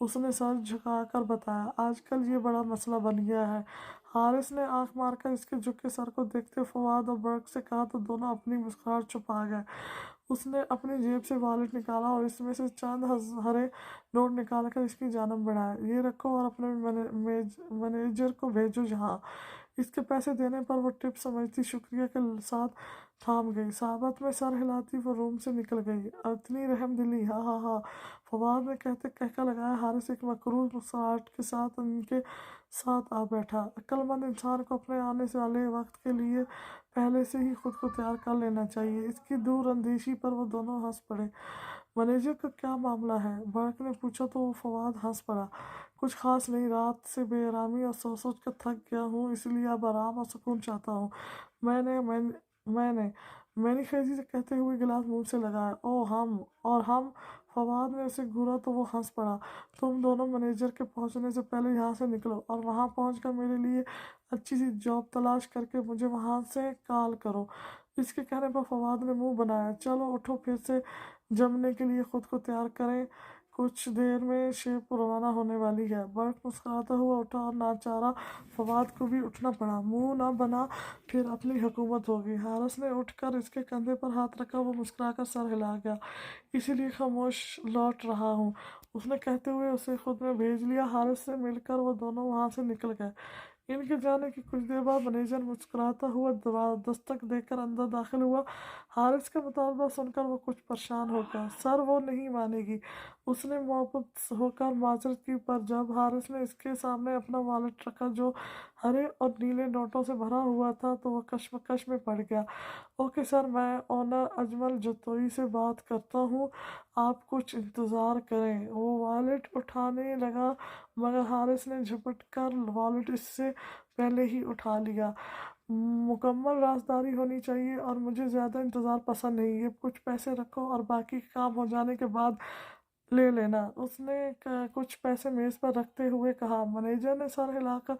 اس نے سر جھکا کر بتایا۔ آج کل یہ بڑا مسئلہ بن گیا ہے۔ حارث نے آنکھ مار کر اس کے جھکے سر کو دیکھتے فواد اور برق سے کہا تو دونوں اپنی مسکراہٹ چھپا گئے۔ اس نے اپنی جیب سے والیٹ نکالا اور اس میں سے چند ہرے نوٹ نکال کر اس کی جانب بڑھائے۔ یہ رکھو اور اپنے مینیجر کو بھیجو یہاں۔ اس کے پیسے دینے پر وہ ٹپ سمجھتی شکریہ کے ساتھ تھام گئی۔ صحبت میں سر ہلاتی وہ روم سے نکل گئی۔ اتنی رحم دلی، ہاں ہاں ہاں، فواد نے کہتے کہکا لگایا۔ حارث ایک مکرور مسکراہٹ کے ساتھ ان کے ساتھ آ بیٹھا۔ عقل مند انسان کو اپنے آنے والے وقت کے لیے پہلے سے ہی خود کو تیار کر لینا چاہیے۔ اس کی دور اندیشی پر وہ دونوں ہنس پڑے۔ مینیجر کا کیا معاملہ ہے؟ برق نے پوچھا تو وہ فواد ہنس پڑا۔ کچھ خاص نہیں، رات سے بے آرامی اور سوچ سوچ کر تھک گیا ہوں، اس لیے اب آرام اور سکون چاہتا ہوں۔ میں نے خیزی سے کہتے ہوئے گلاس منہ سے لگایا۔ ہم फवाद ने उसे घूरा तो वो हंस पड़ा। तुम दोनों मैनेजर के पहुंचने से पहले यहाँ से निकलो और वहाँ पहुंचकर मेरे लिए अच्छी सी जॉब तलाश करके मुझे वहाँ से कॉल करो। इसके कहने पर फवाद ने मुंह बनाया। चलो उठो, फिर से जमने के लिए खुद को तैयार करें, कुछ देर में शिप रवाना होने वाली है। बर्ट मुस्कुराता हुआ उठा और नाचारा फवाद को भी उठना पड़ा। मुंह ना बना, फिर अपनी हुकूमत होगी। हारिस ने उठकर इसके कंधे पर हाथ रखा। वो मुस्कुराकर सर हिला गया। इसीलिए खामोश लौट रहा हूँ, उसने कहते हुए उसे खुद में भेज लिया। हारिस से मिलकर वो दोनों वहाँ से निकल गए। इनके जाने की कुछ देर बाद मैनेजर मुस्कुराता हुआ दस्तक देकर अंदर दाखिल हुआ। हारिस का मुतालबा सुनकर वो कुछ परेशान हो गया। सर, वो नहीं मानेगी, उसने मोहब्बत होकर माजरत की। पर जब हारिस ने इसके सामने अपना वॉलेट रखा जो हरे और नीले नोटों से भरा हुआ था, तो वह कश्मकश में पड़ गया। ओके सर, मैं ओनर अजमल जतोई से बात करता हूँ, आप कुछ इंतज़ार करें। वो वॉलेट उठाने लगा, मगर हारिस ने झपट कर वॉलेट इससे पहले ही उठा लिया। मुकम्मल राजदारी होनी चाहिए और मुझे ज़्यादा इंतज़ार पसंद नहीं। ये कुछ पैसे रखो और बाकी काम हो जाने के बाद ले लेना, उसने कुछ पैसे मेज़ पर रखते हुए कहा। मैनेजर ने सर हिलाकर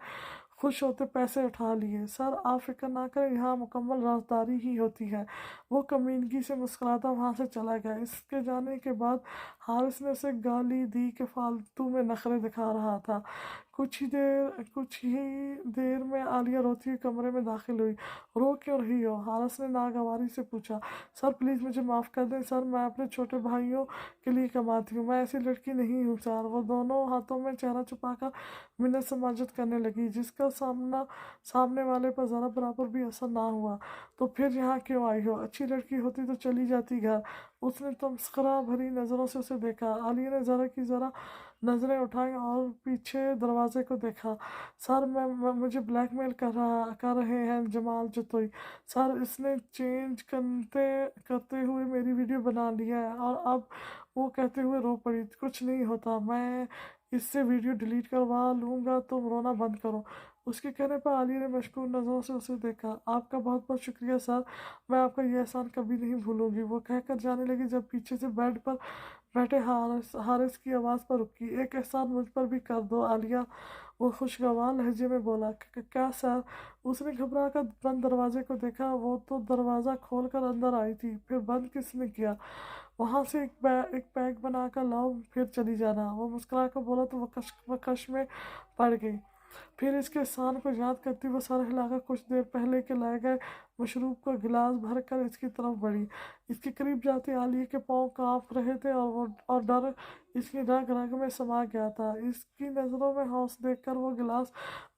खुश होते पैसे उठा लिए। सर, आप फिक्र ना करें, यहाँ मुकम्मल राजदारी ही होती है। वो कमीनगी से मुस्कुराता वहाँ से चला गया। इसके जाने के बाद हारिस ने उसे गाली दी कि फालतू में नखरे दिखा रहा था। कुछ ही देर में आलिया रोती हुई कमरे में दाखिल हुई। रो क्यों रही हो? हारिस ने नागवारी से पूछा। सर प्लीज़ मुझे माफ़ कर दें सर, मैं अपने छोटे भाइयों के लिए कमाती हूँ, मैं ऐसी लड़की नहीं हूँ सर। वो दोनों हाथों में चेहरा छुपाकर मिन्नत समाजत करने लगी, जिसका सामने वाले पर ज़रा बराबर भी असर ना हुआ। तो फिर यहाँ क्यों आई हो? अच्छी लड़की होती तो चली जाती घर। उसने तमस्खरा भरी नज़रों से उसे देखा। आलिया ने ज़रा की ज़रा नज़रें उठाई और पीछे दरवाजे को देखा। सर, मुझे ब्लैकमेल कर रहे हैं जमाल जतोई सर। इसने चेंज करते हुए मेरी वीडियो बना लिया है। और अब वो कहते हुए रो पड़ी। कुछ नहीं होता, मैं इससे वीडियो डिलीट करवा लूँगा, तुम रोना बंद करो। उसके कहने पर आलिया ने मशकूर नज़रों से उसे देखा। आपका बहुत बहुत शुक्रिया सर, मैं आपका यह एहसान कभी नहीं भूलूंगी, वो कहकर जाने लगी जब पीछे से बेड पर बैठे हारिस की आवाज़ पर रुकी। एक एहसान मुझ पर भी कर दो आलिया, वो खुशगवार लहजे में बोला। क्या सर? उसने घबरा कर बंद दरवाजे को देखा। वो तो दरवाज़ा खोल कर अंदर आई थी, फिर बंद किसने किया? वहाँ से एक पैक बनाकर लाओ, फिर चली जाना, वो मुस्कुरा कर बोला। तो वो कश में पड़ गई। फिर इसके एहसान को याद करती वो सर हिलाकर कुछ देर पहले के लाए गए मशरूब का गिलास भर कर इसकी तरफ बढ़ी। इसके करीब जाते आलिया के पाँव काँप रहे थे और डर इसकी रग रग में समा गया था। इसकी नज़रों में हौस देखकर वो गिलास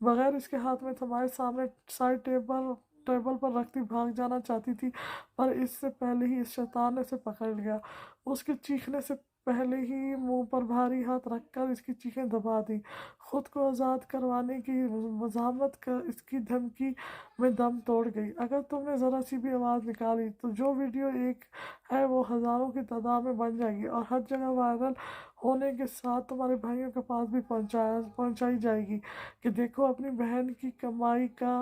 बगैर इसके हाथ में थमाए सामने साइड टेबल पर रखती भाग जाना चाहती थी, पर इससे पहले ही इस शैतान ने इसे पकड़ लिया। उसके चीखने से पहले ही मुंह पर भारी हाथ रखकर इसकी चीखें दबा दी। खुद को आज़ाद करवाने की मज़ाहमत कर इसकी धमकी में दम तोड़ गई। अगर तुमने ज़रा सी भी आवाज़ निकाली तो जो वीडियो एक है वो हज़ारों की तादाद में बन जाएगी और हर जगह वायरल होने के साथ तुम्हारे भाइयों के पास भी पहुंचाई जाएगी कि देखो अपनी बहन की कमाई का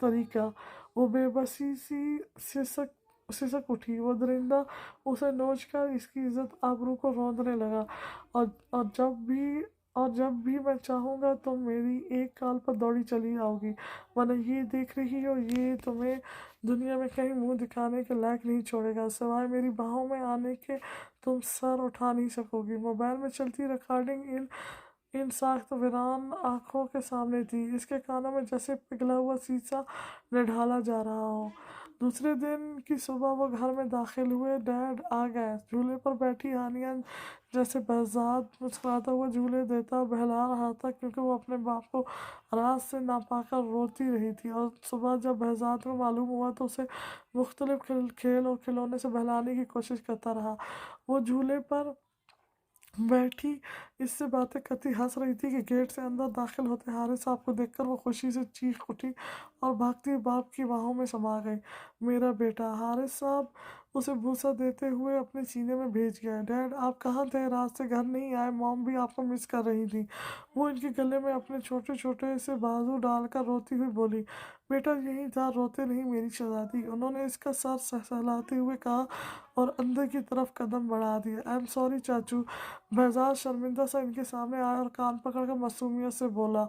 तरीका। वो बेबसी सी सिसक सिसक उठी। वो दरिंदा उसे नोच कर इसकी इज्जत आबरू को रौंदने लगा। और और जब भी मैं चाहूँगा तुम मेरी एक काल पर दौड़ी चली आओगी, वरना ये देख रही हो, ये तुम्हें दुनिया में कहीं मुंह दिखाने के लायक नहीं छोड़ेगा। सिवाय मेरी बाहों में आने के तुम सर उठा नहीं सकोगी। मोबाइल में चलती रिकॉर्डिंग इन साख्त वीरान आंखों के सामने थी। इसके कानों में जैसे पिघला हुआ शीशा निढाला जा रहा हो। दूसरे दिन की सुबह वो घर में दाखिल हुए। डैड आ गए। झूले पर बैठी हानिया जैसे बहजाद मुस्कुराता हुआ झूले देता बहला रहा था, क्योंकि वो अपने बाप को रात से ना पाकर रोती रही थी। और सुबह जब बहजाद को मालूम हुआ तो उसे मुख्तलिफ खेल और खिलौने से बहलाने की कोशिश करता रहा। वो झूले पर बैठी इससे बातें करती हंस रही थी कि गेट से अंदर दाखिल होते हारिस साहब को देखकर वो खुशी से चीख उठी और भागती हुई बाप की बाहों में समा गई। मेरा बेटा! हारिस साहब उसे भूसा देते हुए अपने सीने में भेज गया। डैड आप कहाँ थे? रात से घर नहीं आए, मॉम भी आपको मिस कर रही थी। वो इनके गले में अपने छोटे छोटे से बाजू डालकर रोती हुई बोली, बेटा यही था, रोते नहीं मेरी शहजादी। उन्होंने इसका सर सहलाते हुए कहा और अंदर की तरफ कदम बढ़ा दिया। आई एम सॉरी चाचू। बहजाद शर्मिंदा सा इनके सामने आया और कान पकड़कर मासूमियत से बोला,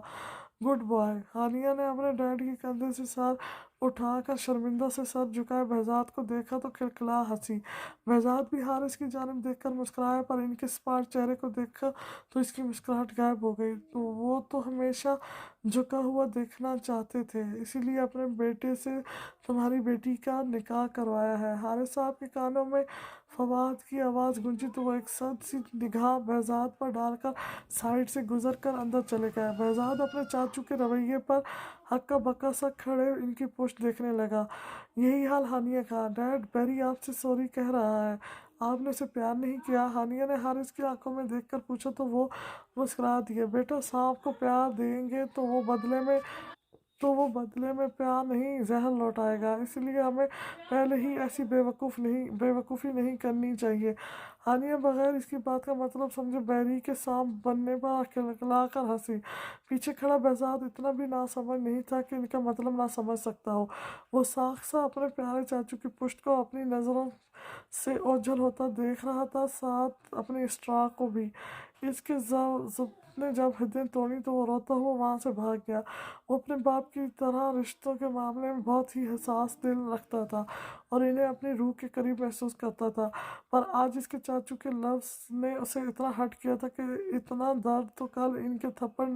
गुड बॉय। हानिया ने अपने डैड के कंधे से सर उठाकर शर्मिंदा से सर झुकाए बहजाद को देखा तो खिलखिला हंसी। बहजाद भी हारिस की जानिब देखकर मुस्कुराया, पर इनके स्मार्ट चेहरे को देखकर तो इसकी मुस्कुराहट गायब हो गई। तो वो तो हमेशा झुका हुआ देखना चाहते थे, इसीलिए अपने बेटे से तुम्हारी बेटी का निकाह करवाया है। हारिस साहब के कानों में फवाद की आवाज़ गूंजी तो वो एक सख्त सी निगाह बहजाद पर डालकर साइड से गुजर कर अंदर चले गए। बहजाद अपने चाचू के रवैये पर हक्का बक्का सा खड़े इनकी पुष्ट देखने लगा। यही हाल हानिया का। डैड बैरी आपसे सॉरी कह रहा है, आपने उसे प्यार नहीं किया? हानिया ने हारिस की आंखों में देखकर पूछा तो वो मुस्कुरा दिए। बेटा सांप को प्यार देंगे तो वो बदले में प्यार नहीं जहर लौटाएगा, इसलिए हमें पहले ही ऐसी बेवकूफ़ी नहीं करनी चाहिए। हानिया बगैर इसकी बात का मतलब समझे बैरी के सांप बनने पर खिलखिला कर हंसी। पीछे खड़ा बहजाद इतना भी नासमझ नहीं था कि इनका मतलब ना समझ सकता हो। वो साख सा अपने प्यारे चाचू की पुष्ट को अपनी नज़रों से ओझल होता देख रहा था, साथ अपने स्ट्रा को भी। इसके जब ने जब हदें तोड़ी तो वो रोता हुआ वहाँ से भाग गया। वो अपने बाप की तरह रिश्तों के मामले में बहुत ही हसास दिल रखता था और इन्हें अपनी रूह के करीब महसूस करता था, पर आज इसके चाचू के लफ्ज़ ने उसे इतना हर्ट किया था कि इतना दर्द तो कल इनके थप्पड़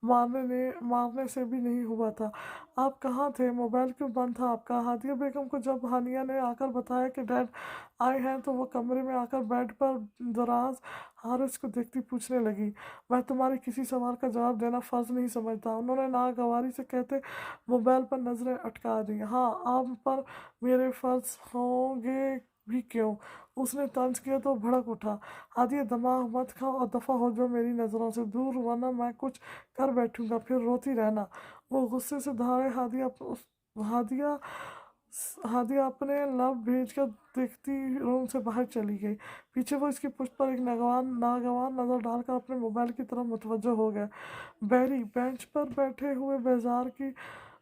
मारने से भी नहीं हुआ था। आप कहाँ थे? मोबाइल क्यों बंद था आपका? हादिया बेगम को जब हानिया ने आकर बताया कि डैड आए हैं तो वो कमरे में आकर बेड पर दराज हारिस को देखती पूछने लगी, मैं तुम्हारे किसी सवाल का जवाब देना फ़र्ज़ नहीं समझता? उन्होंने नागवारी से कहते मोबाइल पर नज़रें अटका दी। हाँ आप पर मेरे फ़र्ज़ होंगे भी क्यों? उसने तंज किया तो भड़क उठा। हादिया दिमाग मत खाओ और दफ़ा हो जाओ मेरी नज़रों से दूर, वरना मैं कुछ कर बैठूंगा, फिर रोती रहना। वो गुस्से से दहाड़े हादिया हादिया अपने लब भेजकर देखती रूम से बाहर चली गई। पीछे वो इसकी पुष्ट पर एक नागवान नज़र डालकर अपने मोबाइल की तरफ मुतवज्जो हो गया। बैरी बेंच पर बैठे हुए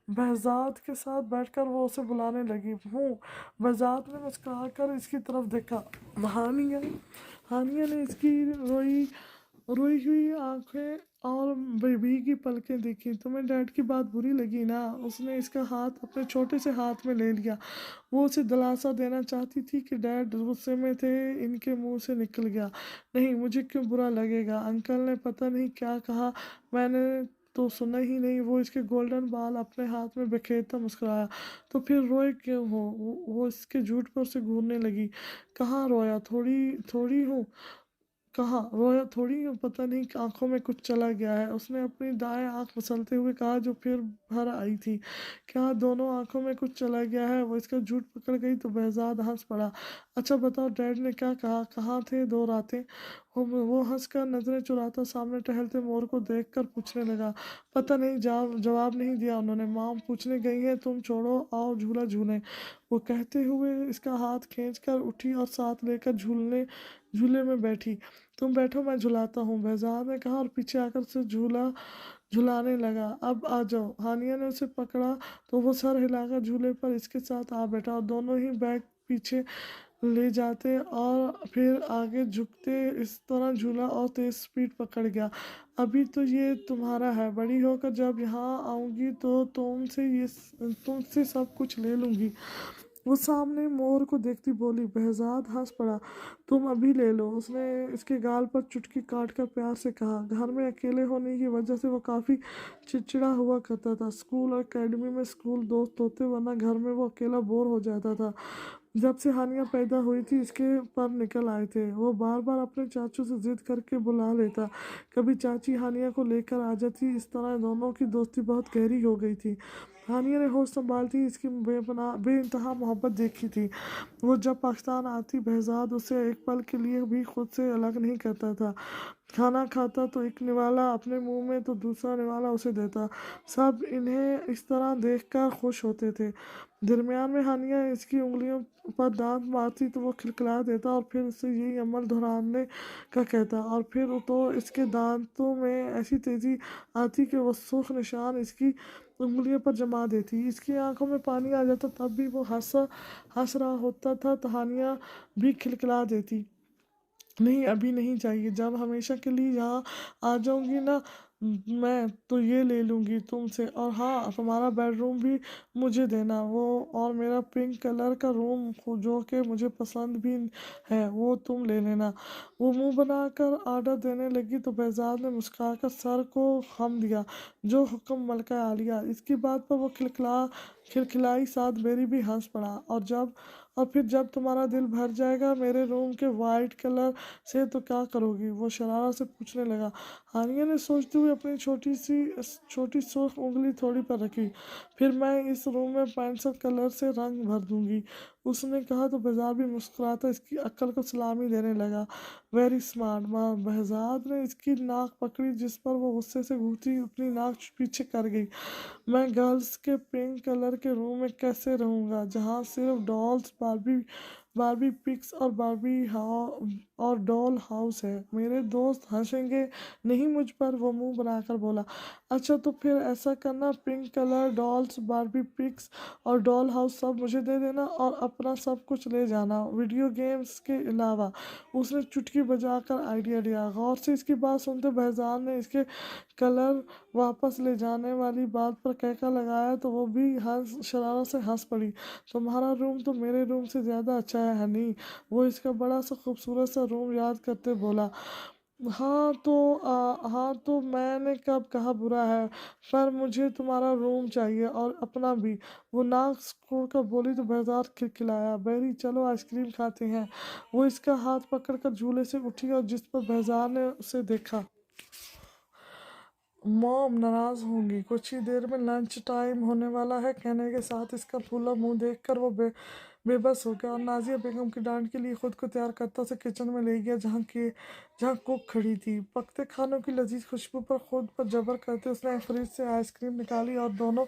बहजाद के साथ बैठकर वो उसे बुलाने लगी। हूँ। बहजाद ने मुस्कुराकर इसकी तरफ देखा। हानिया हानिया ने इसकी रोई रोई हुई आंखें और भीगी पलकें देखी। तुम्हें डैड की बात बुरी लगी ना? उसने इसका हाथ अपने छोटे से हाथ में ले लिया। वो उसे दिलासा देना चाहती थी कि डैड गुस्से में थे, इनके मुंह से निकल गया, नहीं मुझे क्यों बुरा लगेगा, अंकल ने पता नहीं क्या कहा, मैंने तो सुना ही नहीं। वो इसके गोल्डन बाल अपने हाथ में बिखेरता मुस्कुराया। तो फिर रोए क्यों हो? वो इसके झूठ पर से घूरने लगी। कहाँ रोया? थोड़ी थोड़ी हूँ। कहाँ रोया थोड़ी हूँ, पता नहीं आंखों में कुछ चला गया है, उसने अपनी दाएं आंख मसलते हुए कहा जो फिर भर आई थी। क्या दोनों आंखों में कुछ चला गया है? वो इसका झूठ पकड़ गई तो बहजाद हंस पड़ा। अच्छा बताओ डैड ने क्या कहा, कहाँ थे 2 रातें? वो हंसकर नजरें चुराता सामने टहलते मोर को देखकर पूछने लगा। पता नहीं, जवाब नहीं दिया उन्होंने। माम पूछने गई है, तुम छोड़ो आओ झूला झूलें। वो कहते हुए इसका हाथ खींचकर उठी और साथ लेकर झूले में बैठी। तुम बैठो मैं झुलाता हूँ, बहजाद ने कहा और पीछे आकर उसे झूला झुलाने लगा। अब आ जाओ। हानिया ने उसे पकड़ा तो वो सर हिलाकर झूले पर इसके साथ आ बैठा और दोनों ही बैग पीछे ले जाते और फिर आगे झुकते इस तरह झूला और तेज स्पीड पकड़ गया। अभी तो ये तुम्हारा है, बड़ी होकर जब यहाँ आऊँगी तो तुमसे सब कुछ ले लूँगी। वो सामने मोर को देखती बोली। बहजाद हंस पड़ा। तुम अभी ले लो, उसने इसके गाल पर चुटकी काट कर प्यार से कहा। घर में अकेले होने की वजह से वो काफ़ी चिड़चिड़ा हुआ करता था। स्कूल और एकेडमी में स्कूल दोस्त होते, वरना घर में वो अकेला बोर हो जाता था। जब से हानिया पैदा हुई थी इसके पर निकल आए थे। वो बार बार अपने चाचू से जिद करके बुला लेता, कभी चाची हानिया को लेकर आ जाती। इस तरह दोनों की दोस्ती बहुत गहरी हो गई थी। हानिया ने होश संभालती इसकी बे इंतहा मोहब्बत देखी थी। वो जब पाकिस्तान आती बहजाद उसे एक पल के लिए भी खुद से अलग नहीं करता था। खाना खाता तो एक निवाला अपने मुंह में तो दूसरा निवाला उसे देता। सब इन्हें इस तरह देखकर खुश होते थे। दरमियान में हानिया इसकी उंगलियों पर दांत मारती तो वो खिलखिला देता और फिर उससे यही अमल दोहराने का कहता, और फिर तो इसके दांतों में ऐसी तेजी आती कि वो सुर्ख निशान इसकी उंगलियों पर जमा देती। इसकी आंखों में पानी आ जाता, तब भी वो हंस रहा होता था तो हानिया भी खिलखिला देती, नहीं अभी नहीं चाहिए, जब हमेशा के लिए यहाँ आ जाऊंगी ना मैं तो ये ले लूँगी तुमसे, और हाँ तुम्हारा बेडरूम भी मुझे देना, वो और मेरा पिंक कलर का रूम जो कि मुझे पसंद भी है वो तुम ले लेना। वो मुंह बनाकर आर्डर देने लगी तो बहजाद ने मुस्कुराकर सर को खम दिया, जो हुक्म मलका आलिया। इसकी बात पर वो खिलखिलाई साथ मेरी भी हंस पड़ा, और फिर जब तुम्हारा दिल भर जाएगा मेरे रूम के वाइट कलर से तो क्या करोगी, वो शरारत से पूछने लगा। हानिया ने सोचते हुए अपनी छोटी सुर्ख उंगली थोड़ी पर रखी, फिर मैं इस रूम में पेंसिल कलर से रंग भर दूंगी, उसने कहा तो बहजाद भी मुस्कुराता इसकी अक्ल को सलामी देने लगा। वेरी स्मार्ट माँ। बहजाद ने इसकी नाक पकड़ी जिस पर वो गुस्से से घूरती अपनी नाक पीछे कर गई। मैं गर्ल्स के पिंक कलर के रूम में कैसे रहूँगा जहाँ सिर्फ डॉल्स बारबी पिक्स और और डॉल हाउस है, मेरे दोस्त हंसेंगे नहीं मुझ पर, वो मुंह बनाकर बोला। अच्छा तो फिर ऐसा करना, pink colour dolls Barbie pics और डॉल हाउस सब मुझे दे देना और अपना सब कुछ ले जाना वीडियो गेम्स के अलावा, उसने चुटकी बजाकर आइडिया दिया। गौर से इसकी बात सुनते बहजाद ने इसके कलर वापस ले जाने वाली बात पर कहका लगाया तो वो भी शरारत से हंस पड़ी। तुम्हारा रूम तो मेरे रूम से ज़्यादा अच्छा है हनी, वो इसका बड़ा सा खूबसूरत सा रूम याद करते बोला। हाँ तो मैंने कब कहा बुरा है, पर मुझे तुम्हारा रूम चाहिए और अपना भी, वो नाक छोड़कर बोली तो बहजाद खिलखिलाया। बेरी चलो आइसक्रीम खाते हैं। वो इसका हाथ पकड़कर झूले से उठी और जिस पर बहजाद ने उसे देखा। मॉम नाराज होंगी, कुछ ही देर में लंच टाइम होने वाला है, कहने के साथ इसका फूला मुंह देखकर वो बेबस हो गया और नाजिया बेगम की डांट के लिए खुद को तैयार करता उसे किचन में ले गया जहाँ कुक खड़ी थी। पकते खानों की लजीज खुशबू पर खुद पर जबर करते उसने फ्रिज से आइसक्रीम निकाली और दोनों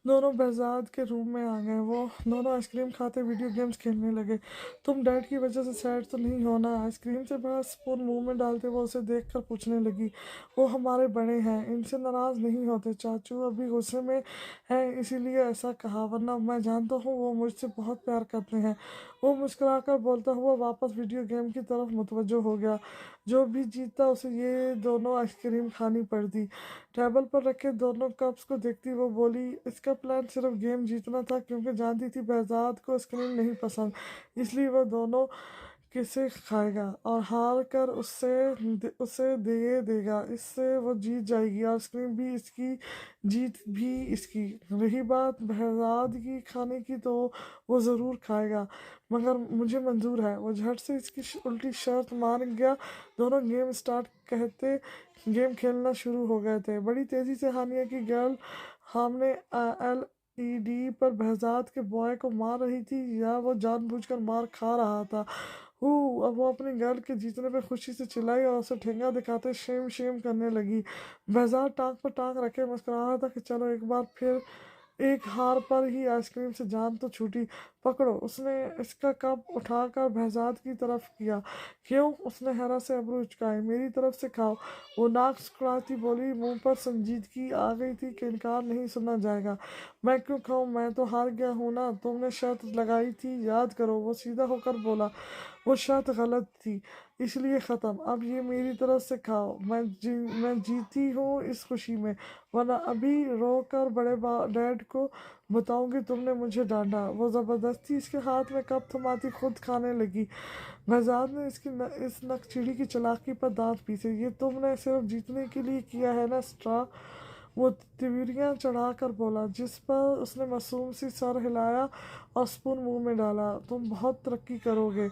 दोनों बहजाद के रूम में आ गए। वो दोनों आइसक्रीम खाते वीडियो गेम्स खेलने लगे। तुम डैड की वजह से सैड तो नहीं होना, आइसक्रीम से बड़ा स्पून मुंह में डालते वो उसे देखकर पूछने लगी। वो हमारे बड़े हैं, इनसे नाराज नहीं होते, चाचू अभी गुस्से में हैं इसीलिए ऐसा कहा, वरना मैं जानता हूँ वो मुझसे बहुत प्यार करते हैं। वो मुस्कुराकर बोलता हुआ वापस वीडियो गेम की तरफ मुतवज्जो हो गया। जो भी जीता उसे ये दोनों आइसक्रीम खानी पड़ती। टेबल पर रखे दोनों कप्स को देखती वो बोली, इसका प्लान सिर्फ गेम जीतना था क्योंकि जानती थी बहजाद को आइसक्रीम नहीं पसंद, इसलिए वह दोनों किसे खाएगा और हार कर उसे दे देगा, इससे वो जीत जाएगी, आइसक्रीम भी इसकी जीत भी इसकी। रही बात बहजाद की खाने की तो वो ज़रूर खाएगा, मगर मुझे मंजूर है। वो झट से इसकी उल्टी शर्त मान गया। दोनों गेम स्टार्ट कहते गेम खेलना शुरू हो गए थे। बड़ी तेज़ी से हानिया की गर्ल हमने LED पर बहजाद के बॉय को मार रही थी या वो जानबूझकर मार खा रहा था। अब वो अपनी गर्ल के जीतने पे खुशी से चिल्लाई और उसे ठेंगा दिखाते शेम शेम करने लगी। बहजाद टांग पर टांग रखे मुस्कुरा रहा था कि चलो एक बार फिर एक हार पर ही आइसक्रीम से जान तो छूटी। पकड़ो, उसने इसका कप उठाकर बहजाद की तरफ किया। क्यों, उसने हैरत से अबरू उचकाए। मेरी तरफ से खाओ, वो नाक सिकुड़ाती बोली। मुंह पर संजीदगी आ गई थी कि इनकार नहीं सुना जाएगा। मैं क्यों खाऊं, मैं तो हार गया हूं ना, तुमने शर्त लगाई थी याद करो, वो सीधा होकर बोला। वो शर्त गलत थी इसलिए ख़त्म, अब ये मेरी तरफ से खाओ, मैं जीती हूँ इस खुशी में, वरना अभी रो कर बड़े डैड को बताऊंगी तुमने मुझे डांटा। वो ज़बरदस्ती इसके हाथ में कप थमाती खुद खाने लगी। बहजाद ने इस नकचिड़ी की चालाकी पर दांत पीसे। ये तुमने सिर्फ जीतने के लिए किया है ना स्ट्रा, वो तिवरियाँ चढ़ाकर बोला, जिस पर उसने मासूम सी सर हिलाया और स्पून मुंह में डाला। तुम बहुत तरक्की करोगे,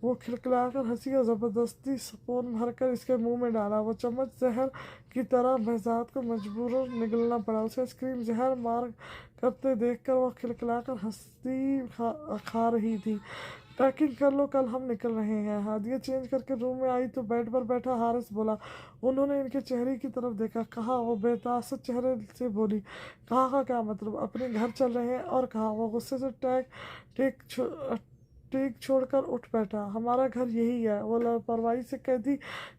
वो खिलखिलाकर हंसी और ज़बरदस्ती स्पून भरकर इसके मुंह में डाला। वो चम्मच जहर की तरह महजाद को मजबूरन निगलना पड़ा। उसे आइसक्रीम जहर मार करते देखकर वह खिलखिलाकर हंसी खा रही थी। पैकिंग कर लो, कल हम निकल रहे हैं। हादिया चेंज करके रूम में आई तो बेड पर बैठा हारिस बोला। उन्होंने इनके चेहरे की तरफ देखा। कहा, वो बेतासत चेहरे से बोली। कहा का क्या मतलब? अपने घर चल रहे हैं। और कहा, वो गुस्से से टेक छोड़कर उठ बैठा। हमारा घर यही है, वो लापरवाही से कहती।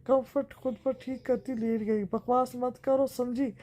कंफर्ट खुद पर ठीक करती लेट गई। बकवास मत करो, समझी?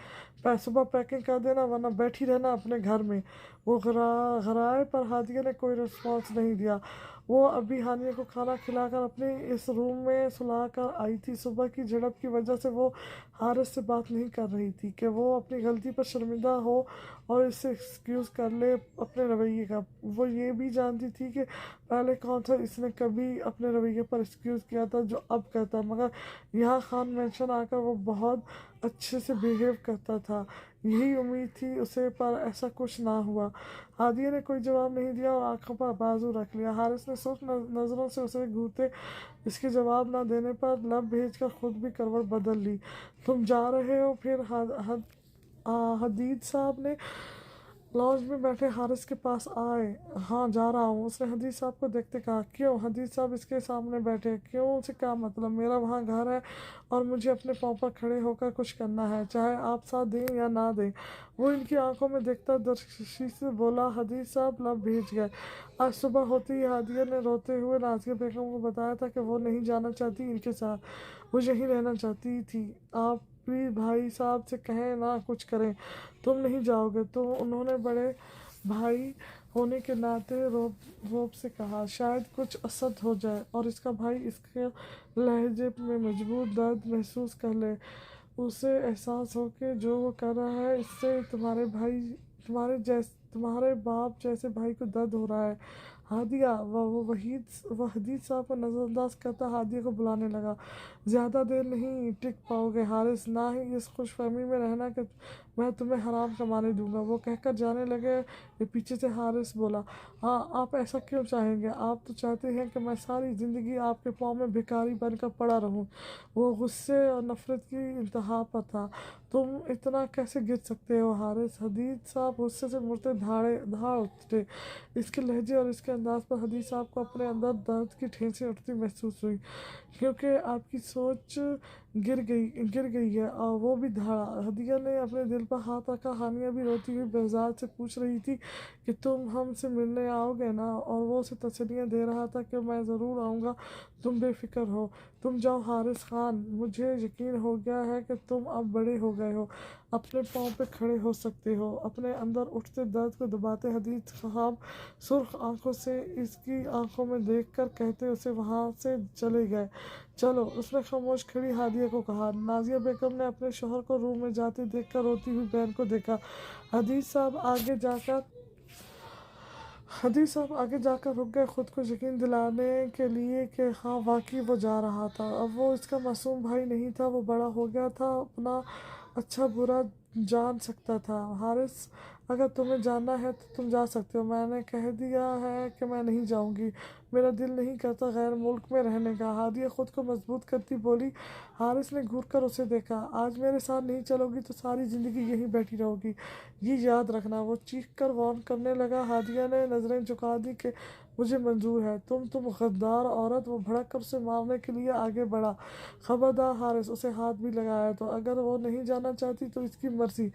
सुबह पैकिंग कर देना, वरना बैठी रहना अपने घर में। वो घराए पर हादिया ने कोई रिस्पॉन्स नहीं दिया। वो अभी हानिया को खाना खिलाकर अपने इस रूम में सुला कर आई थी। सुबह की झड़प की वजह से वो हारिस से बात नहीं कर रही थी कि वो अपनी गलती पर शर्मिंदा हो और इससे एक्सक्यूज़ कर ले अपने रवैये का। वो ये भी जानती थी कि पहले कौन सा इसने कभी अपने रवैये पर एक्सक्यूज़ किया था जो अब करता, मगर यहाँ खान मेंशन आकर वो बहुत अच्छे से बिहेव करता था। यही उम्मीद थी उसे, पर ऐसा कुछ ना हुआ। हादिया ने कोई जवाब नहीं दिया और आंखों पर बाजू रख लिया। हारिस ने सुस्त नज़रों से उसे घूरते इसके जवाब ना देने पर लब भेजकर खुद भी करवट बदल ली। तुम जा रहे हो फिर? हदीद साहब ने लॉज में बैठे हारिस के पास आए। हाँ, जा रहा हूँ, उसने हदीद साहब को देखते कहा। क्यों? हदीद साहब इसके सामने बैठे। क्यों से क्या मतलब? मेरा वहाँ घर है और मुझे अपने पाँव पर खड़े होकर कुछ करना है, चाहे आप साथ दें या ना दें। वो इनकी आंखों में देखता दरशी से बोला। हदीद साहब लब भेज गए। आज सुबह होते ही हादिया ने रोते हुए नाज़िया बेगम को बताया था कि वो नहीं जाना चाहती इनके साथ, वो यहीं रहना चाहती थी। आप प्लीज़ भाई साहब से कहें ना कुछ करें, तुम नहीं जाओगे तो? उन्होंने बड़े भाई होने के नाते रोब से कहा। शायद कुछ असद हो जाए और इसका भाई इसके लहजे में मजबूत दर्द महसूस कर ले, उसे एहसास हो कि जो वो कर रहा है इससे तुम्हारे बाप जैसे भाई को दर्द हो रहा है। हादिया, वह हदीद साहब को नज़रअंदाज करता हादिया को बुलाने लगा। ज़्यादा देर नहीं टिक पाओगे हारिस, ना ही इस खुशफहमी में रहना कि मैं तुम्हें हराम कमाने दूंगा। वो कहकर जाने लगे, ये पीछे से हारिस बोला। हाँ, आप ऐसा क्यों चाहेंगे? आप तो चाहते हैं कि मैं सारी ज़िंदगी आपके पाँव में भिखारी बनकर पड़ा रहूं। वो गुस्से और नफरत की इंतहा पर था। तुम इतना कैसे गिर सकते हो हारिस? हदीद साहब गुस्से से मुड़ते धाड़ उठे। इसके लहजे और इसके अंदाज पर हदीद साहब को अपने अंदर दर्द की ठेसें उठती महसूस हुई, क्योंकि आपकी सोच गिर गई है। और वो भी धाड़ा। हदिया ने अपने दिल पर हाथ रखा। हानिया भी रोती हुई बेजार से पूछ रही थी कि तुम हमसे मिलने आओगे ना? और वो उसे तसल्लियाँ दे रहा था कि मैं ज़रूर आऊँगा, तुम बेफिक्र हो। तुम जाओ हारिस खान, मुझे यकीन हो गया है कि तुम अब बड़े हो गए हो, अपने पाँव पे खड़े हो सकते हो। अपने अंदर उठते दर्द को दबाते हदीद साहब सुर्ख आंखों से इसकी आंखों में देखकर कहते उसे वहाँ से चले गए। चलो, उसने खामोश खड़ी हादिया को कहा। नाजिया बेगम ने अपने शोहर को रूम में जाते देखकर रोती हुई बहन को देखा। हदीद साहब आगे जाकर रुक गए, खुद को यकीन दिलाने के लिए कि हाँ वाकई वो जा रहा था। अब वो इसका मासूम भाई नहीं था, वो बड़ा हो गया था, अपना अच्छा बुरा जान सकता था। हारिस, अगर तुम्हें जाना है तो तुम जा सकते हो, मैंने कह दिया है कि मैं नहीं जाऊंगी। मेरा दिल नहीं करता गैर मुल्क में रहने का। हादिया खुद को मजबूत करती बोली। हारिस ने घूर कर उसे देखा। आज मेरे साथ नहीं चलोगी तो सारी ज़िंदगी यहीं बैठी रहोगी, ये याद रखना। वो चीख कर वार्न करने लगा। हादिया ने नज़रें झुका दी कि मुझे मंजूर है। तुम गद्दार औरत। वो भड़क कर उसे मारने के लिए आगे बढ़ा। खबरदार हारिस, उसे हाथ भी लगाया तो। अगर वो नहीं जाना चाहती तो इसकी मर्जी।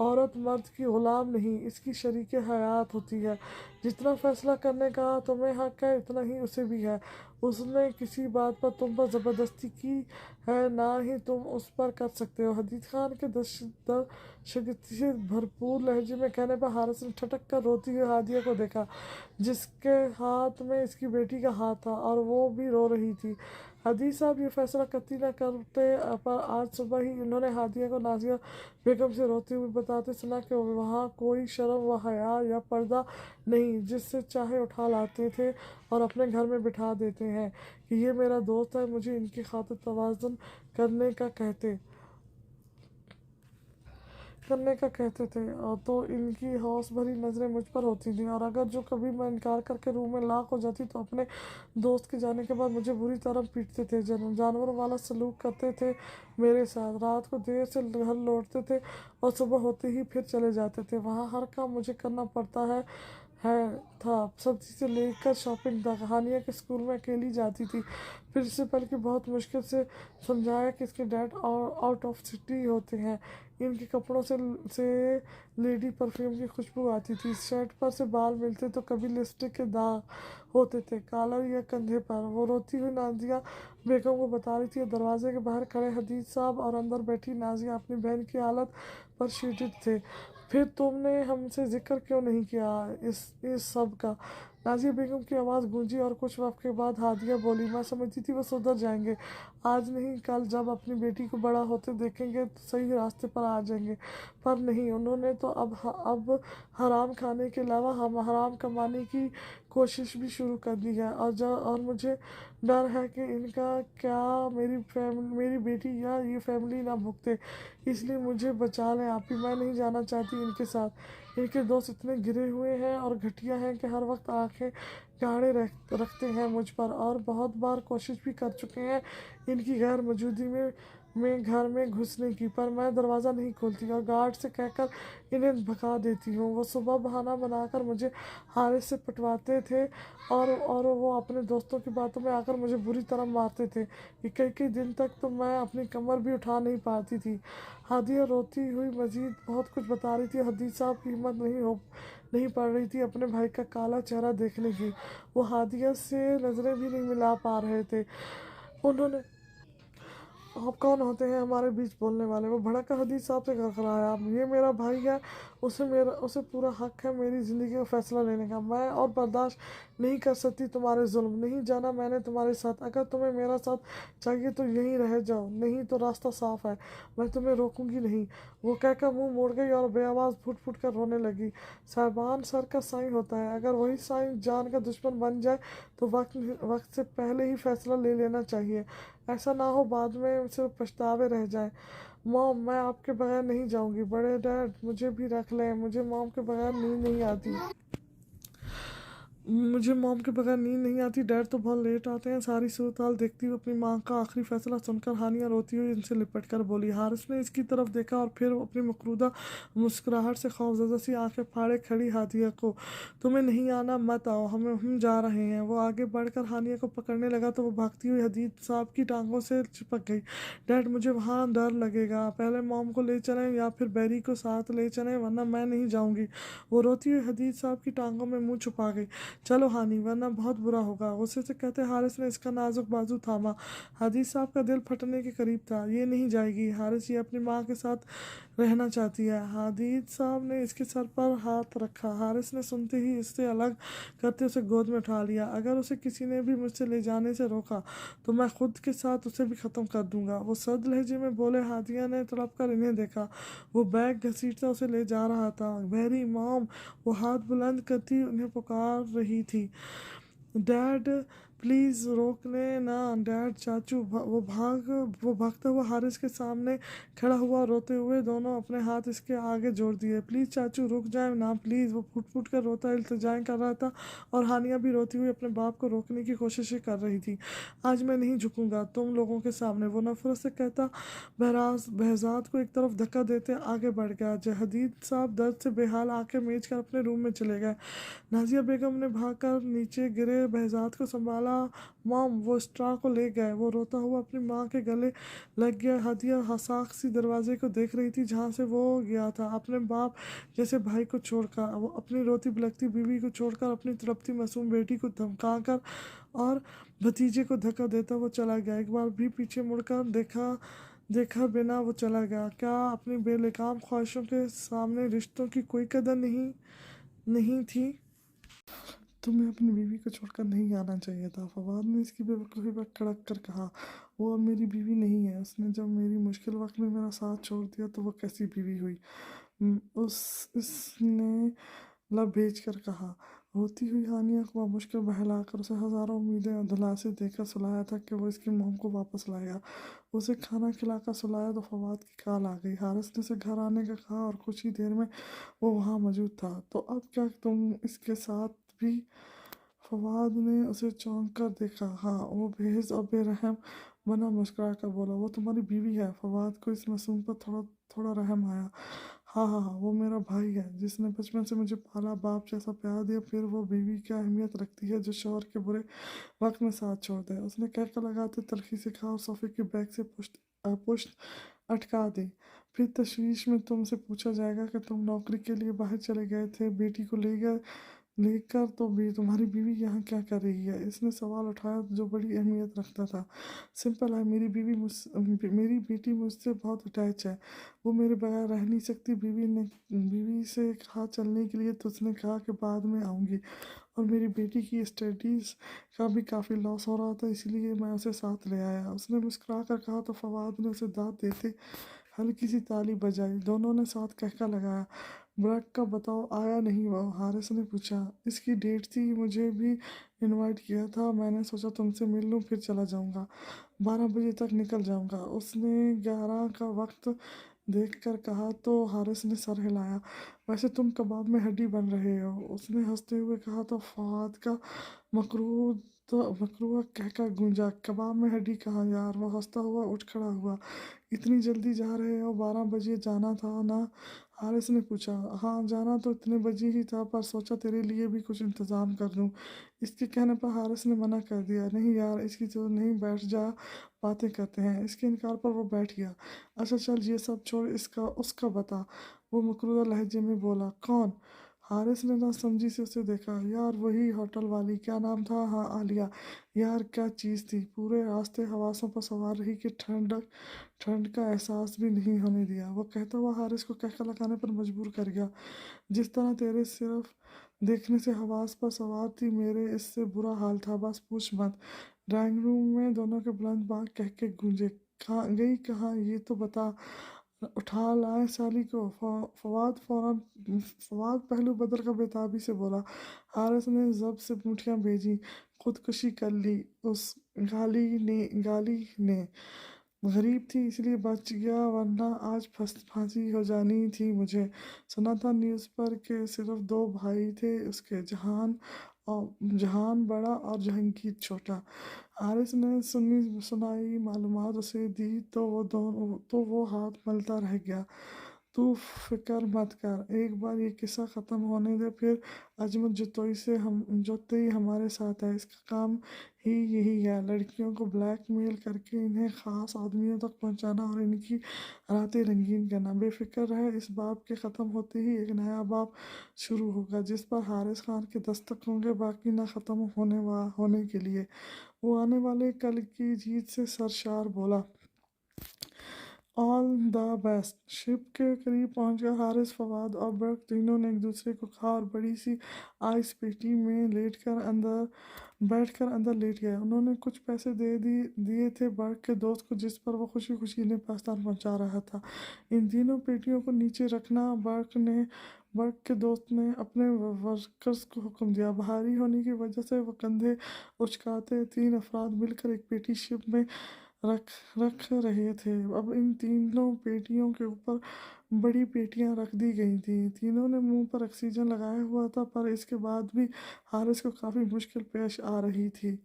औरत मर्द की गुलाम नहीं, इसकी शरीक हयात होती है। जितना फैसला करने का तुम्हें हक है उतना ही उसे भी है। उसने किसी बात पर तुम पर ज़बरदस्ती की है, ना ही तुम उस पर कर सकते हो। हदीद खान के दर्शकती से भरपूर लहजे में कहने पर हारिस ने ठटक कर रोती हुई हादिया को देखा, जिसके हाथ में इसकी बेटी का हाथ था और वो भी रो रही थी। हदीद साहब ये फैसला कतई न करते, पर आज सुबह ही इन्होंने हादिया को नाजिया बेगम से रोते हुए बताते सुना कि वहाँ कोई शर्म व हया या पर्दा नहीं, जिससे चाहे उठा लाते थे और अपने घर में बिठा देते हैं कि ये मेरा दोस्त है, मुझे इनकी खातिर तवाज़ुन करने का कहते। करने का कहते थे तो इनकी हौस भरी नज़रें मुझ पर होती थीं, और अगर जो कभी मैं इनकार करके रूम में लाख हो जाती तो अपने दोस्त के जाने के बाद मुझे बुरी तरह पीटते थे। जानवरों वाला सलूक करते थे मेरे साथ। रात को देर से घर लौटते थे और सुबह होते ही फिर चले जाते थे। वहाँ हर काम मुझे करना पड़ता है था, सब्जी से लेकर शॉपिंग तक। हानिया के स्कूल में अकेली जाती थी। प्रिंसिपल की बहुत मुश्किल से समझाया कि इसके डैड आउट ऑफ सिटी होते हैं। इनके कपड़ों से लेडी परफ्यूम की खुशबू आती थी। शर्ट पर से बाल मिलते तो कभी लिपस्टिक के दाग होते थे कॉलर या कंधे पर। वो रोती हुई नाजिया बेगम को बता रही थी, दरवाजे के बाहर खड़े हदीज साहब और अंदर बैठी नाजिया अपनी बहन की हालत पर चिंतित थे। फिर तुमने हमसे जिक्र क्यों नहीं किया इस सब का? नाजिया बेगम की आवाज़ गूंजी और कुछ वक्त के बाद हादिया बोली, मैं समझती थी वो सुधर जाएंगे, आज नहीं कल जब अपनी बेटी को बड़ा होते देखेंगे तो सही रास्ते पर आ जाएंगे। पर नहीं, उन्होंने तो अब हराम खाने के अलावा हम हराम कमाने की कोशिश भी शुरू कर दी है। और मुझे डर है कि इनका क्या मेरी बेटी या ये फैमिली ना भुगते, इसलिए मुझे बचा लें आप ही। मैं नहीं जाना चाहती इनके साथ। इनके दोस्त इतने गिरे हुए हैं और घटिया हैं कि हर वक्त आंखें गाड़े रखते हैं मुझ पर, और बहुत बार कोशिश भी कर चुके हैं इनकी गैर मौजूदगी में घर में घुसने की, पर मैं दरवाज़ा नहीं खोलती और गार्ड से कहकर इन्हें भगा देती हूँ। वो सुबह बहाना बनाकर मुझे हारिस से पटवाते थे और वो अपने दोस्तों की बातों में आकर मुझे बुरी तरह मारते थे कि कई कई दिन तक तो मैं अपनी कमर भी उठा नहीं पाती थी। हादिया रोती हुई मजीद बहुत कुछ बता रही थी। हदीज साहब की हिम्मत नहीं पड़ रही थी अपने भाई का काला चेहरा देखने की। वो हादिया से नज़रें भी नहीं मिला पा रहे थे। उन्होंने, आप कौन होते हैं हमारे बीच बोलने वाले? वो भड़क कर हदीज साहब से खड़खड़ाया, ये मेरा भाई है, उसे पूरा हक है मेरी ज़िंदगी का फैसला लेने का। मैं और बर्दाश्त नहीं कर सकती तुम्हारे जुल्म। नहीं जाना मैंने तुम्हारे साथ। अगर तुम्हें मेरा साथ चाहिए तो यहीं रह जाओ, नहीं तो रास्ता साफ है, मैं तुम्हें रोकूंगी नहीं। वो कहकर मुंह मोड़ गई और बेआवाज़ फुट फुट कर रोने लगी। साहिबान सर का साईं होता है, अगर वही साईं जान का दुश्मन बन जाए तो वक्त से पहले ही फैसला ले लेना चाहिए, ऐसा ना हो बाद में सिर्फ पछतावे रह जाए। मॉम, मैं आपके बगैर नहीं जाऊंगी। बड़े डैड मुझे भी रख लें, मुझे मॉम के बगैर नींद नहीं आती। मुझे मॉम के बगैर नींद नहीं आती। डैड तो बहुत लेट आते हैं। सारी सूरत हाल देखती हुई अपनी माँ का आखिरी फैसला सुनकर हानिया रोती हुई इनसे लिपट कर बोली। हारिस ने इसकी तरफ देखा और फिर अपनी मकरूदा मुस्कुराहट से खौफजदा सी आंखें फाड़े खड़ी हादिया को, तुम्हें नहीं आना मत आओ, हम जा रहे हैं। वो आगे बढ़कर हानिया को पकड़ने लगा तो वो भागती हुई हदीज साहब की टांगों से चिपक गई। डैड मुझे वहाँ डर लगेगा, पहले मॉम को ले चलें या फिर बैरी को साथ ले चलें, वरना मैं नहीं जाऊँगी। वो रोती हुई हदीज साहब की टांगों में मुँह छुपा गई। चलो हानी, वरना बहुत बुरा होगा। गुस्से से कहते हारिस ने इसका नाजुक बाजू थामा। हदीज साहब का दिल फटने के करीब था। ये नहीं जाएगी हारिस, ये अपनी माँ के साथ रहना चाहती है। हदीज साहब ने इसके सर पर हाथ रखा। हारिस ने सुनते ही इससे अलग करते उसे गोद में उठा लिया। अगर उसे किसी ने भी मुझसे ले जाने से रोका तो मैं खुद के साथ उसे भी ख़त्म कर दूंगा, वो सर्द लहजे में बोले। हादिया ने तड़प कर इन्हें देखा। वो बैग घसीटता उसे ले जा रहा था। वेरी मॉम, वो हाथ बुलंद करती उन्हें पुकार रही थी। डैड प्लीज़ रोकने ना, डैड चाचू। वो भागता हुआ हारिस के सामने खड़ा हुआ, रोते हुए दोनों अपने हाथ इसके आगे जोड़ दिए। प्लीज़ चाचू रुक जाए ना प्लीज़। वो फुट फुट कर रोता इल्तिजाएं कर रहा था और हानिया भी रोती हुई अपने बाप को रोकने की कोशिशें कर रही थी। आज मैं नहीं झुकूंगा तुम लोगों के सामने, वो नफरत से कहता बहजाद को एक तरफ धक्का देते आगे बढ़ गया। जहदीद साहब दर्द से बेहाल आंखें मीच कर अपने रूम में चले गए। नाजिया बेगम ने भागकर नीचे गिरे बहजाद को संभाला। मॉम, वो स्ट्रा को ले गए। वो रोता हुआ अपनी माँ के गले लग गया। हादिया हसाक सी दरवाजे को देख रही थी जहाँ से वो गया था, अपने बाप जैसे भाई को छोड़कर। वो अपनी रोती बिलखती बीवी को छोड़कर, अपनी तड़पती मासूम बेटी को धमका कर और भतीजे को धक्का देता वो चला गया। एक बार भी पीछे मुड़कर देखा बिना वो चला गया। क्या अपनी बेलगाम ख्वाहिशों के सामने रिश्तों की कोई कदर नहीं थी? तुम्हें अपनी बीवी को छोड़कर नहीं आना चाहिए था। फवाद ने इसकी बेवकूफ़ी पर कड़क कर कहा। वो अब मेरी बीवी नहीं है। उसने जब मेरी मुश्किल वक्त में मेरा साथ छोड़ दिया तो वो कैसी बीवी हुई? उसने लब भेज कर कहा। रोती हुई हानिया को बमुश्किल बहलाकर उसे हजारों उम्मीदें और दिलासे देकर सुलाया था कि वो इसकी मोम को वापस लाएगा। उसे खाना खिलाकर सुलाया तो फवाद की कॉल आ गई। हारिस ने उसे घर आने का कहा और कुछ ही देर में वो वहाँ मौजूद था। तो अब क्या तुम इसके साथ भी? फवाद ने उसे चौंक कर देखा। हाँ, वो बेहिस और बेरहम बना मुस्कुरा कर बोला, वो तुम्हारी बीवी है। फवाद को इस मासूम पर थोड़ा थोड़ा रहम आया। हाँ हाँ हाँ, वो मेरा भाई है जिसने बचपन से मुझे पाला, बाप जैसा प्यार दिया। फिर वो बीवी क्या अहमियत रखती है जो शौहर के बुरे वक्त में साथ छोड़ दे। उसने कहकर लगाते तलखी से कहा और सोफे की बैग से पुश्त अटका दी। फिर तशवीश में तुमसे पूछा जाएगा कि तुम नौकरी के लिए बाहर चले गए थे, बेटी को ले गए लेकर, तो भी तुम्हारी बीवी यहाँ क्या कर रही है? इसने सवाल उठाया जो बड़ी अहमियत रखता था। सिंपल है, मेरी बेटी मुझसे बहुत अटैच है। वो मेरे बगैर रह नहीं सकती। बीवी से कहा चलने के लिए तो उसने कहा कि बाद में आऊँगी। और मेरी बेटी की स्टडीज़ का भी काफ़ी लॉस हो रहा था, इसलिए मैं उसे साथ ले आया। उसने मुस्कुरा कर कहा तो फवाद ने उसे दाद देते हल्की सी ताली बजाई। दोनों ने साथ कहका लगाया। ब्रैक का बताओ, आया नहीं वो? हारिस ने पूछा। इसकी डेट थी, मुझे भी इनवाइट किया था। मैंने सोचा तुमसे मिल लूँ फिर चला जाऊँगा, 12 बजे तक निकल जाऊँगा। उसने 11 का वक्त देखकर कहा तो हारिस ने सर हिलाया। वैसे तुम कबाब में हड्डी बन रहे हो, उसने हंसते हुए कहा तो फवाद का मकरूआ कहका गूंजा। कबाब में हड्डी कहाँ यार? वो हंसता हुआ उठ खड़ा हुआ। इतनी जल्दी जा रहे हो? 12 बजे जाना था ना? हारिस ने पूछा। हाँ, जाना तो इतने बजे ही था, पर सोचा तेरे लिए भी कुछ इंतज़ाम कर दूँ। इसके कहने पर हारिस ने मना कर दिया। नहीं यार, इसकी तो नहीं, बैठ जा, बातें करते हैं। इसके इनकार पर वो बैठ गया। अच्छा चल, ये सब छोड़, इसका उसका बता, वो मकरूदा लहजे में बोला। कौन? हारिस ने ना समझी से उसे देखा। यार वही होटल वाली, क्या नाम था? हाँ, आलिया। यार क्या चीज़ थी, पूरे रास्ते हवासों पर सवार रही कि ठंड का एहसास भी नहीं होने दिया। वो कहता हुआ हारिस को कहका लगाने पर मजबूर कर गया। जिस तरह तेरे सिर्फ देखने से हवास पर सवार थी, मेरे इससे बुरा हाल था, बस पूछ मत। ड्राइंग रूम में दोनों के बुलंद बाग कह के गूंजे। कहाँ गई, कहाँ, ये तो बता। उठा लाए साली को। फवाद पहलू बदल कर बेताबी से बोला। हारिस ने जब से मुठियां भेजी। खुदकुशी कर ली उस गाली ने। गरीब थी इसलिए बच गया, वरना आज फांसी हो जानी थी मुझे। सुना था न्यूज़ पर कि सिर्फ दो भाई थे उसके, जहान बड़ा और जहांगीर छोटा। हारिस ने सुनी सुनाई मालूमात उसे दी तो वो हाथ मलता रह गया। तू फिक्र मत कर, एक बार ये किस्सा ख़त्म होने दे, फिर अजमत जोतई हमारे साथ है। इसका काम ही यही है, लड़कियों को ब्लैकमेल करके इन्हें ख़ास आदमियों तक पहुंचाना और इनकी रातें रंगीन करना। बेफिक्र रहे, इस बाब के ख़त्म होते ही एक नया बाब शुरू होगा जिस पर हारिस खान के दस्तक होंगे, बाकी ना ख़त्म होने के लिए। वो आने वाले कल की जीत से सरशार बोला। All the best. शिप के करीब पहुंचकर हारिस, फवाद और बर्क तीनों ने एक दूसरे को कहा और बड़ी सी आइस पेटी में बैठकर अंदर लेट गए। उन्होंने कुछ पैसे दिए थे बर्क के दोस्त को, जिस पर वो खुशी खुशी इन्हें पाकिस्तान पहुंचा रहा था। इन तीनों पेटियों को नीचे रखना, बर्क के दोस्त ने अपने वर्कर्स को हुक्म दिया। भारी होने की वजह से वो कंधे उचकाते तीन अफराद मिलकर एक पेटी शिप में रख रख रहे थे। अब इन तीनों पेटियों के ऊपर बड़ी पेटियां रख दी गई थी। तीनों ने मुंह पर ऑक्सीजन लगाया हुआ था, पर इसके बाद भी हारिस को काफ़ी मुश्किल पेश आ रही थी।